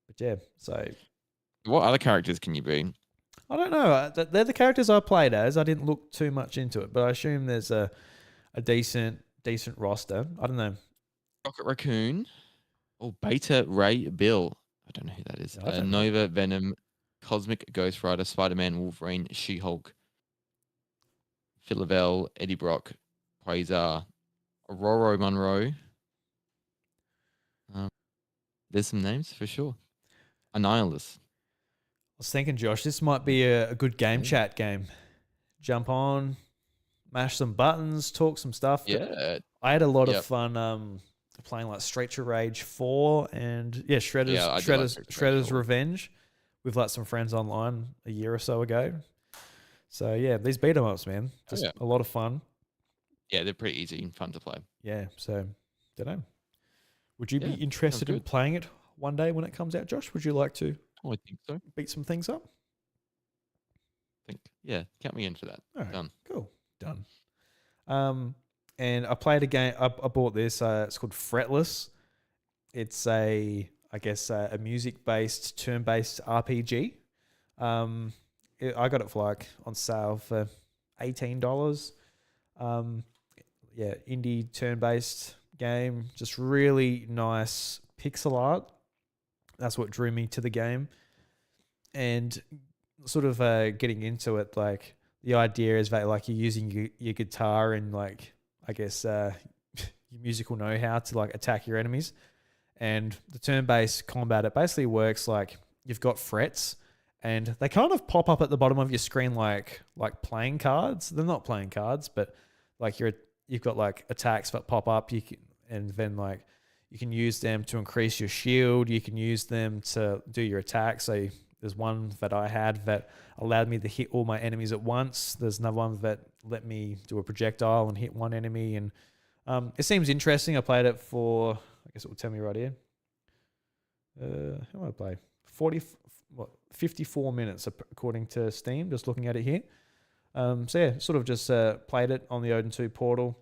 But yeah, so What other characters can you be? I don't know. They're the characters I played as. I didn't look too much into it, but I assume there's a decent roster. I don't know. Rocket Raccoon. Oh, Beta Ray Bill. I don't know who that is. I don't know. Nova Venom. Cosmic, Ghost Rider, Spider-Man, Wolverine, She-Hulk, Philavel, Eddie Brock, Quasar, Aurora Monroe. There's some names for sure. Annihilus. I was thinking, Josh, this might be a good game Yeah. chat game. Jump on, mash some buttons, talk some stuff. Yeah. I had a lot of Yep. fun playing like Streets of Rage 4 and Shredder's Yeah, I do like Shredder's Streets of Rage Shredder's 4. Revenge with like some friends online a year or so ago. So yeah, these beat 'em ups, man, just yeah. a lot of fun. Yeah, they're pretty easy and fun to play. Yeah, so don't know. Would you be Yeah, sounds interested in good. playing it one day when it comes out, Josh? Would you like to Oh, I think so. beat some things up? Yeah, count me in for that. All right, Done. cool, done. And I played a game. I bought this. It's called Fretless. It's I guess, a music-based, turn-based RPG. I got it for like on sale for $18. Yeah, indie turn-based game. Just really nice pixel art. That's what drew me to the game. And sort of getting into it, like the idea is that like you're using your guitar and like I guess your musical know-how to like attack your enemies. And the turn-based combat, it basically works like you've got frets and they kind of pop up at the bottom of your screen like playing cards. They're not playing cards, but like you've got like attacks that pop up. And then like you can use them to increase your shield. You can use them to do your attack. So there's one that I had that allowed me to hit all my enemies at once. There's another one that let me do a projectile and hit one enemy. And it seems interesting. I played it for, I guess it will tell me right here. How do I play? 54 minutes according to Steam, just looking at it here. So yeah, sort of just played it on the Odin 2 portal.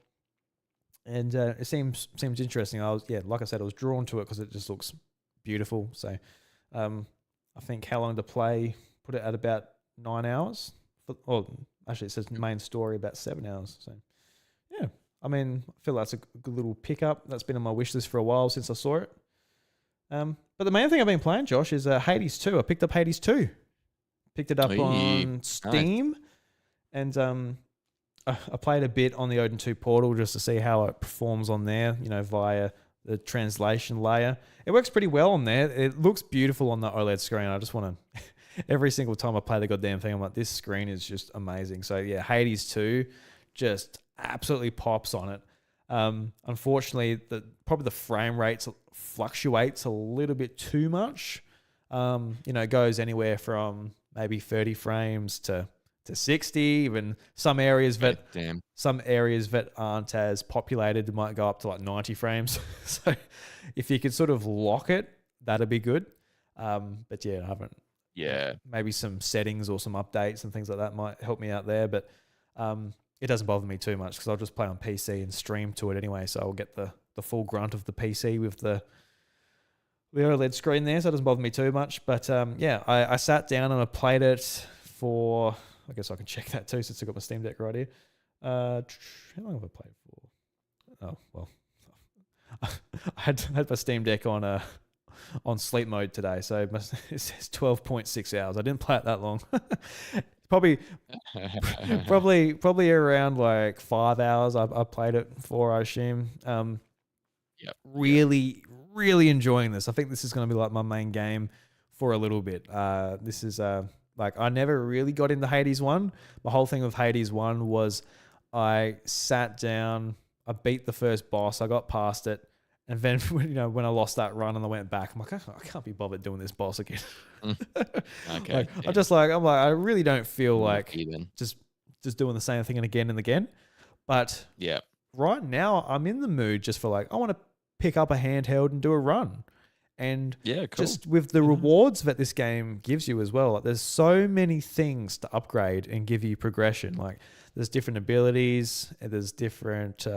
And it seems interesting. Like I said, I was drawn to it because it just looks beautiful. So I think how long to play, put it at about 9 hours. Actually it says main story about 7 hours. So yeah, I mean, I feel that's a good little pickup. That's been on my wish list for a while since I saw it. But the main thing I've been playing, Josh, is Hades 2. I picked up Hades 2. Picked it up on Steam. Nice. And I played a bit on the Odin 2 portal just to see how it performs on there, via the translation layer. It works pretty well on there. It looks beautiful on the OLED screen. I just want to... Every single time I play the goddamn thing, I'm like, this screen is just amazing. So yeah, Hades 2 just absolutely pops on it. Unfortunately, probably the frame rate fluctuates a little bit too much. It goes anywhere from maybe 30 frames to 60. Even some areas that aren't as populated might go up to like 90 frames. So if you could sort of lock it, that'd be good. But yeah, I haven't. Yeah. Maybe some settings or some updates and things like that might help me out there. But it doesn't bother me too much because I'll just play on PC and stream to it anyway. So I'll get the full grunt of the PC with the OLED screen there. So it doesn't bother me too much. But I sat down and I played it for... I guess I can check that too since I've got my Steam Deck right here. How long have I played for? Oh, well. I had my Steam Deck on sleep mode today, so it says 12.6 hours. I didn't play it that long. probably around like 5 hours I played it for, I assume. Really enjoying this. I think this is going to be like my main game for a little bit. This is... Like, I never really got into Hades 1. My whole thing with Hades 1 was I sat down, I beat the first boss, I got past it, and then, when I lost that run and I went back, I'm like, I can't be bothered doing this boss again. Okay. I really don't feel like just doing the same thing again and again. But right now, I'm in the mood just for like, I want to pick up a handheld and do a run. And just with the rewards that this game gives you as well, like there's so many things to upgrade and give you progression. Like there's different abilities, and there's different,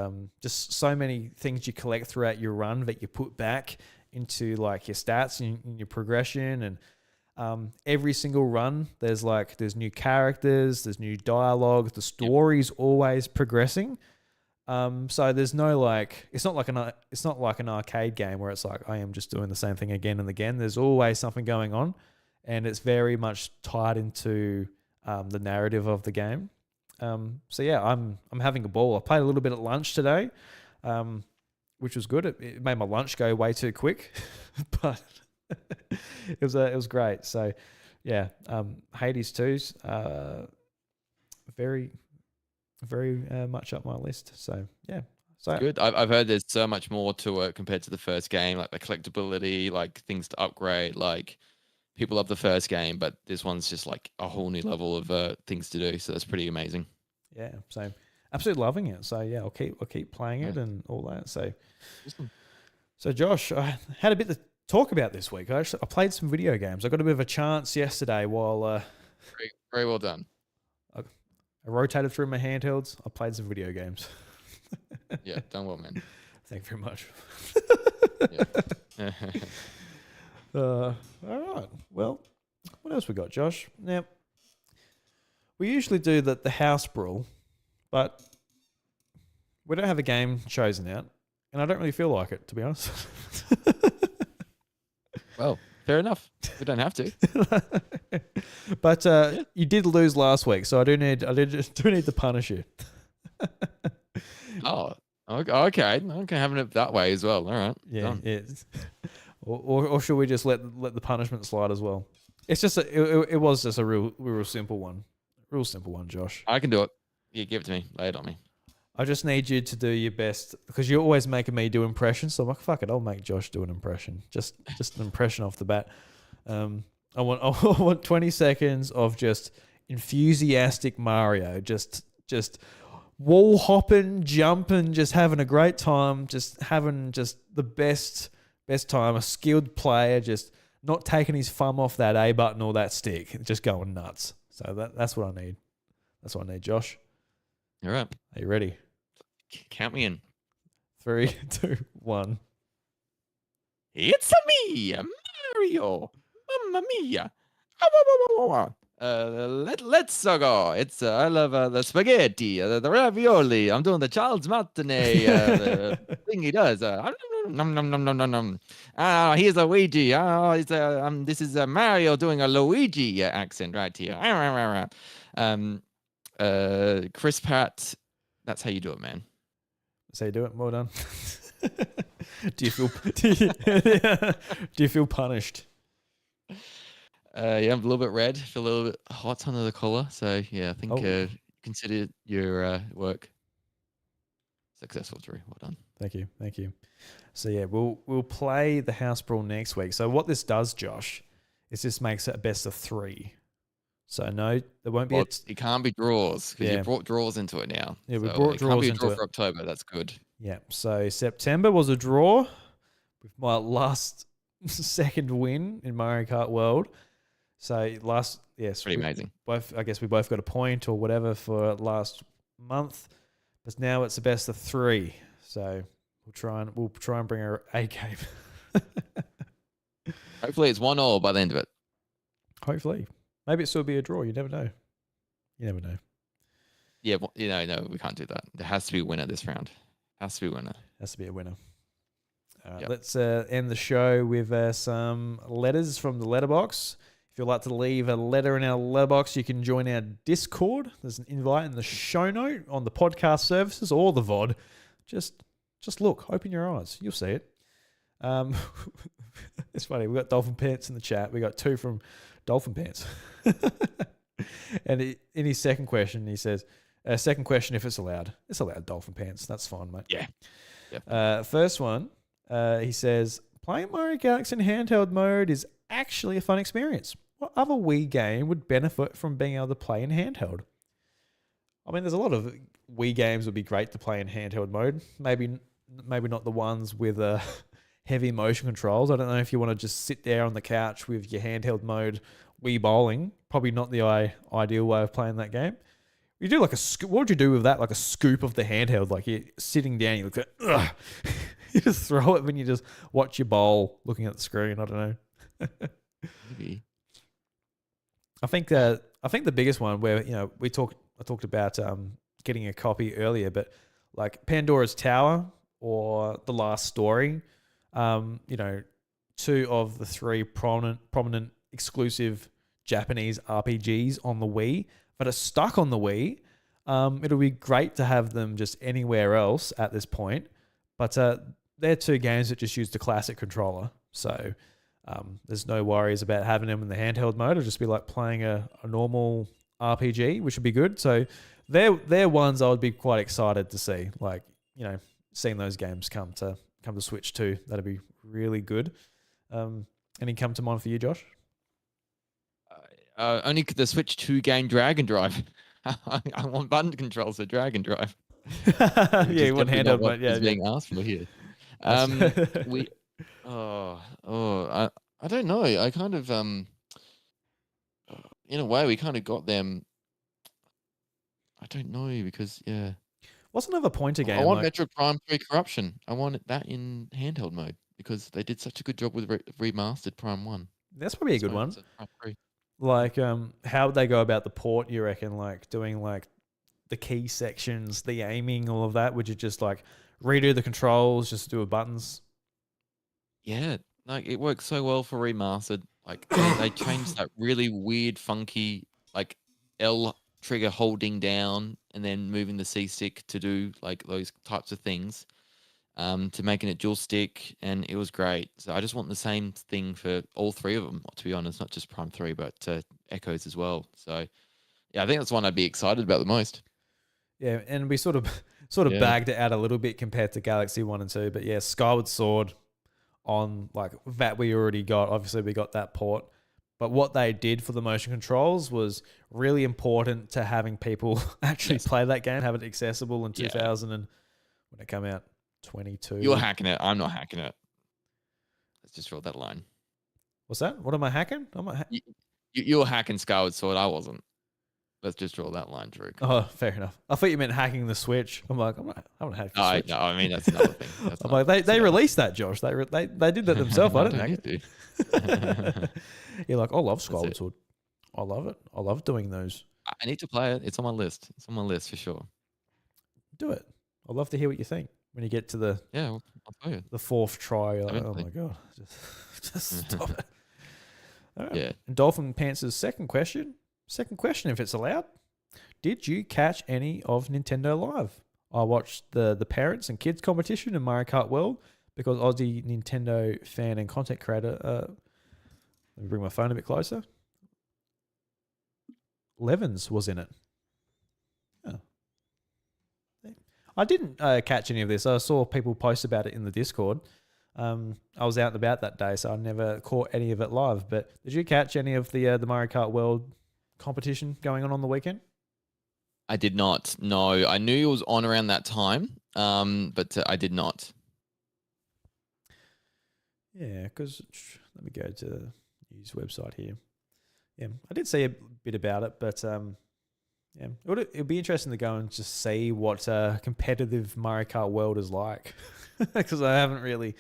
just so many things you collect throughout your run that you put back into like your stats and your progression. And every single run, there's new characters, there's new dialogue, the story's always progressing. So there's no it's not like an arcade game where it's like I am just doing the same thing again and again. There's always something going on, and it's very much tied into the narrative of the game. So yeah, I'm having a ball. I played a little bit at lunch today, which was good. It made my lunch go way too quick, but it was great. So yeah, Hades 2's very much up my list. So yeah, so Good. I've heard there's so much more to it compared to the first game, like the collectability, like things to upgrade. Like people love the first game, but this one's just like a whole new level of things to do. So that's pretty amazing. yeah, so absolutely loving it. So yeah, I'll keep playing it and all that. So Awesome. so Josh, I had a bit to talk about this week. I played some video games. I got a bit of a chance yesterday while Very, very well done. I rotated through my handhelds. I played some video games. Yeah, done well, man. Thank you very much. Yeah. All right. Well, what else we got, Josh? Now, we usually do the house brawl, but we don't have a game chosen out, and I don't really feel like it, to be honest. Well, fair enough. We don't have to. But you did lose last week, so I do need to punish you. Oh, okay. Okay, having it that way as well. All right. Yeah, Done. yeah. Or should we just let the punishment slide as well? It's just it was just a real simple one. Real simple one, Josh. I can do it. Yeah, give it to me. Lay it on me. I just need you to do your best because you're always making me do impressions. So I'm like, fuck it, I'll make Josh do an impression. Just an impression off the bat. I want 20 seconds of just enthusiastic Mario, just wall hopping, jumping, just having a great time, just having just the best time. A skilled player, just not taking his thumb off that A button or that stick, just going nuts. So that's what I need. That's what I need, Josh. All right. Are you ready? Count me in. 3, 2, 1. It's me, Mario. Mamma mia. Let's go. It's I love the spaghetti, the ravioli. I'm doing the child's matinee the thing he does. Nom, nom, nom, nom, nom, nom. Here's a Luigi. This is Mario doing a Luigi accent right here. Chris Pratt. That's how you do it, man. That's how you do it. Well done. Do you feel punished? Yeah, I'm a little bit red. Feel a little bit hot under the collar. So yeah, I think consider your work successful, Drew. Well done. Thank you. So yeah, we'll play the house brawl next week. So what this does, Josh, is this makes it a best of 3. So no, there won't be. It can't be draws because you brought draws into it now. Yeah, we so brought draws can't be a into draw it for October. That's good. Yeah. So September was a draw with my last second win in Mario Kart World. So Pretty amazing. I guess we both got a point or whatever for last month, but now it's the best of 3. So we'll try and bring a game. Hopefully, it's 1-1 by the end of it. Hopefully, maybe it still be a draw. You never know. Yeah, no, we can't do that. There has to be a winner this round. Has to be a winner. Has to be a winner. All right, Yep. Let's end the show with some letters from the letterbox. If you'd like to leave a letter in our letterbox, you can join our Discord. There's an invite in the show note on the podcast services or the VOD. Just look, open your eyes. You'll see it. It's funny. We've got Dolphin Pants in the chat. We got 2 from Dolphin Pants. And in his second question, he says, second question, if it's allowed. It's allowed, Dolphin Pants. That's fine, mate. Yeah. Yep. First one, he says, playing Mario Galaxy in handheld mode is actually a fun experience. What other Wii game would benefit from being able to play in handheld? I mean, there's a lot of Wii games would be great to play in handheld mode. Maybe not the ones with heavy motion controls. I don't know if you want to just sit there on the couch with your handheld mode Wii bowling. Probably not the ideal way of playing that game. You do like what would you do with that? Like a scoop of the handheld, like you're sitting down, you look at, you just throw it when you just watch your bowl looking at the screen. I don't know. Maybe. I think the biggest one where I talked about getting a copy earlier, but like Pandora's Tower or The Last Story, 2 of the 3 prominent exclusive Japanese RPGs on the Wii that are stuck on the Wii. It'll be great to have them just anywhere else at this point. But they're two games that just use the classic controller. So there's no worries about having them in the handheld mode. It'll just be like playing a normal RPG, which would be good. So they're ones I would be quite excited to see. Like, seeing those games come to Switch too. That'd be really good. Any come to mind for you, Josh? Only the Switch 2 game Drag and Drive. I want button controls for Drag and Drive. Yeah, one handheld, but is being asked for here. I don't know. I kind of in a way we kind of got them. I don't know because What's another pointer game? I want Metroid Prime 3 Corruption. I want that in handheld mode because they did such a good job with remastered Prime 1. That's probably a good one. Like, how would they go about the port, you reckon? Like, doing, like, the key sections, the aiming, all of that? Would you just, like, redo the controls, just do buttons? Yeah, like, it works so well for remastered. Like, they changed that really weird, funky, like, L trigger holding down and then moving the C stick to do, like, those types of things. To making it dual stick, and it was great. So I just want the same thing for all three of them, to be honest, not just Prime 3, but Echoes as well. So, yeah, I think that's one I'd be excited about the most. Yeah, and we sort of bagged it out a little bit compared to Galaxy 1 and 2, but yeah, Skyward Sword on, like, that we already got. Obviously, we got that port. But what they did for the motion controls was really important to having people actually play that game, have it accessible in 2000 and when it came out. 22. You're hacking it. I'm not hacking it. Let's just draw that line. What's that? What am I hacking? You're hacking Skyward Sword. I wasn't. Let's just draw that line, Drew. Oh, fair enough. I thought you meant hacking the Switch. I'm like, I'm not hacking the Switch. No, I mean, that's another thing. I'm like, they released that, Josh. They did that themselves. I didn't hack it. You're like, I love Skyward Sword. I love it. I love doing those. I need to play it. It's on my list. It's on my list for sure. Do it. I'd love to hear what you think. When you get to the I'll tell you. The fourth try, you're like, oh my god, just stop it. Right. Yeah. And Dolphin Pants' second question, if it's allowed. Did you catch any of Nintendo Live? I watched the parents and kids competition in Mario Kart World because Aussie Nintendo fan and content creator. Let me bring my phone a bit closer. Levins was in it. I didn't catch any of this. I saw people post about it in the Discord. I was out and about that day, so I never caught any of it live. But did you catch any of the Mario Kart World competition going on the weekend? I did not. No, I knew it was on around that time, but I did not. Yeah, because let me go to the news website here. Yeah, I did see a bit about it, but yeah, it'd be interesting to go and just see what competitive Mario Kart World is like, because I haven't really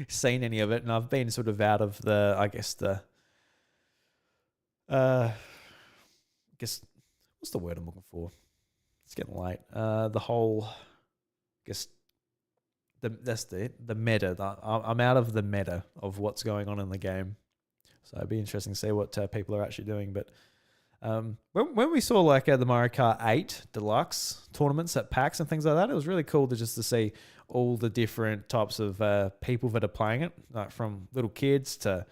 seen any of it, and I've been sort of out of the, I guess what's the word I'm looking for? It's getting late. The whole, I guess, the meta. I'm out of the meta of what's going on in the game, so it'd be interesting to see what people are actually doing, but. When we saw like the Mario Kart 8 Deluxe tournaments at PAX and things like that, it was really cool to see all the different types of people that are playing it, like from little kids to,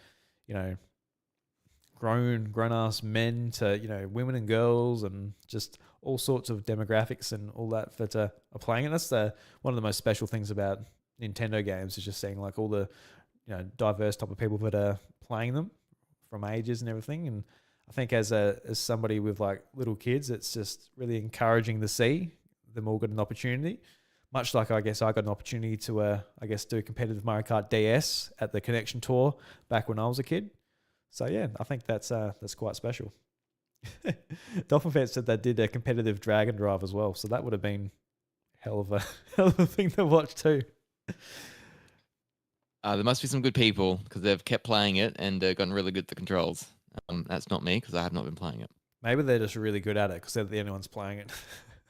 grown-ass men to, women and girls and just all sorts of demographics and all that are playing it. That's one of the most special things about Nintendo games is just seeing like all the, diverse type of people that are playing them from ages and everything. And I think as somebody with like little kids, it's just really encouraging to see them all get an opportunity. Much like I guess I got an opportunity to do competitive Mario Kart DS at the Connection Tour back when I was a kid. So yeah, I think that's quite special. Dolphin Fans said they did a competitive Drag and Drive as well, so that would have been hell of a thing to watch too. There must be some good people because they've kept playing it and gotten really good at the controls. That's not me because I have not been playing it. Maybe they're just really good at it because they're the only ones playing it.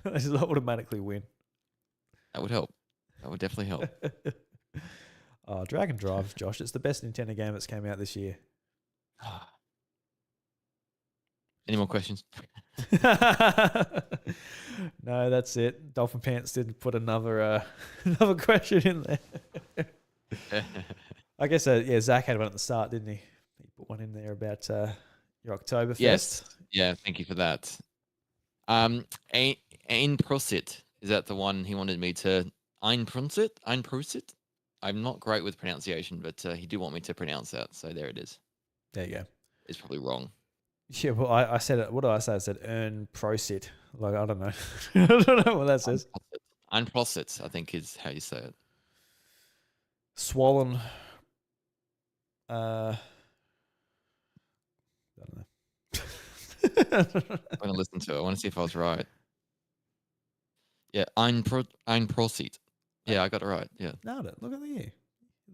They just automatically win. That would help. That would definitely help. Drag and Drive, Josh. It's the best Nintendo game that's came out this year. Any more questions? No, that's it. Dolphin Pants didn't put another another question in there. I guess yeah, Zach had one at the start, didn't he? He put one in there about your Oktoberfest. Yes. Yeah. Thank you for that. Ein Prosit. Is that the one he wanted me to? Ein Prosit? Ein Prosit? I'm not great with pronunciation, but he did want me to pronounce that. So there it is. There you go. It's probably wrong. Yeah, well, I said it. What did I say? I said earn prosit. Like, I don't know. I don't know what that says. Ein Prosit, I think is how you say it. Swollen. I don't know. I'm going to listen to it. I want to see if I was right. Yeah, Ein Prosit. Yeah, I got it right. Yeah. Nailed it. Look at you.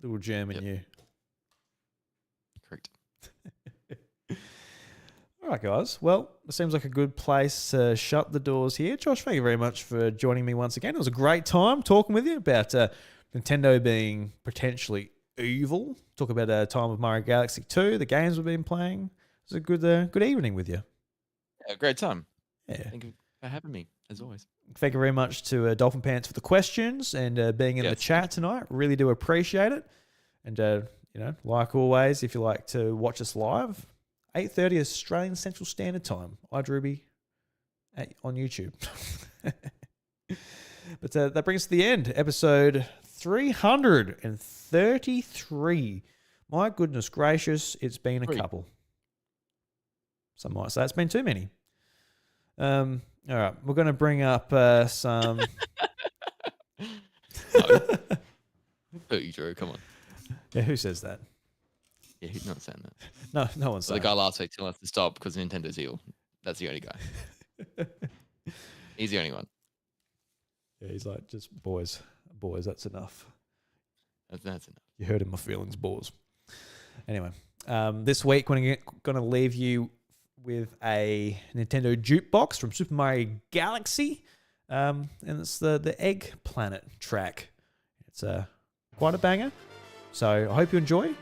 Little German you. Correct. All right, guys. Well, it seems like a good place to shut the doors here. Josh, thank you very much for joining me once again. It was a great time talking with you about Nintendo being potentially evil. Talk about a time of Mario Galaxy 2, the games we've been playing. It was a good evening with you. Yeah, great time. Yeah. Thank you for having me, as always. Thank you very much to Dolphin Pants for the questions and being in the chat tonight. Really do appreciate it. And, like always, if you like to watch us live, 8:30 Australian Central Standard Time, iDruby on YouTube. But that brings us to the end. Episode 333. My goodness gracious, it's been a couple. Some might say it's been too many. All right, we're going to bring up some... No. You, Drew, come on. Yeah, who says that? Yeah, he's not saying that. No one's saying the guy last week telling us to stop because Nintendo's evil. That's the only guy. He's the only one. Yeah, he's like, just boys, that's enough. That's enough. You hurting my feelings, boys. Anyway, this week we're going to leave you with a Nintendo jukebox from Super Mario Galaxy, and it's the Egg Planet track. It's quite a banger, so I hope you enjoy.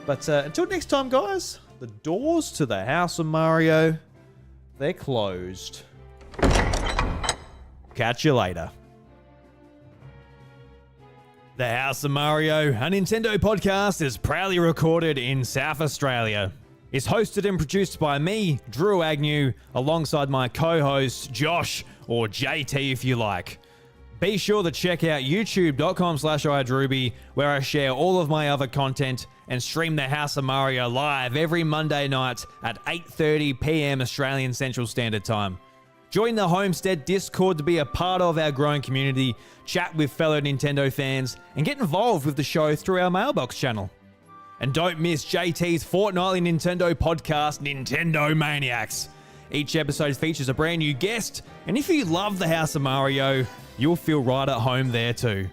But until next time, guys, the doors to the House of Mario, they're closed. Catch you later. The House of Mario, a Nintendo podcast, is proudly recorded in South Australia. It's hosted and produced by me, Drew Agnew, alongside my co-host, Josh, or JT if you like. Be sure to check out youtube.com/iDruby, where I share all of my other content and stream the House of Mario live every Monday night at 8:30 p.m. Australian Central Standard Time. Join the Homestead Discord to be a part of our growing community, chat with fellow Nintendo fans, and get involved with the show through our mailbox channel. And don't miss JT's fortnightly Nintendo podcast, Nintendo Maniacs. Each episode features a brand new guest, and if you love the House of Mario, you'll feel right at home there too.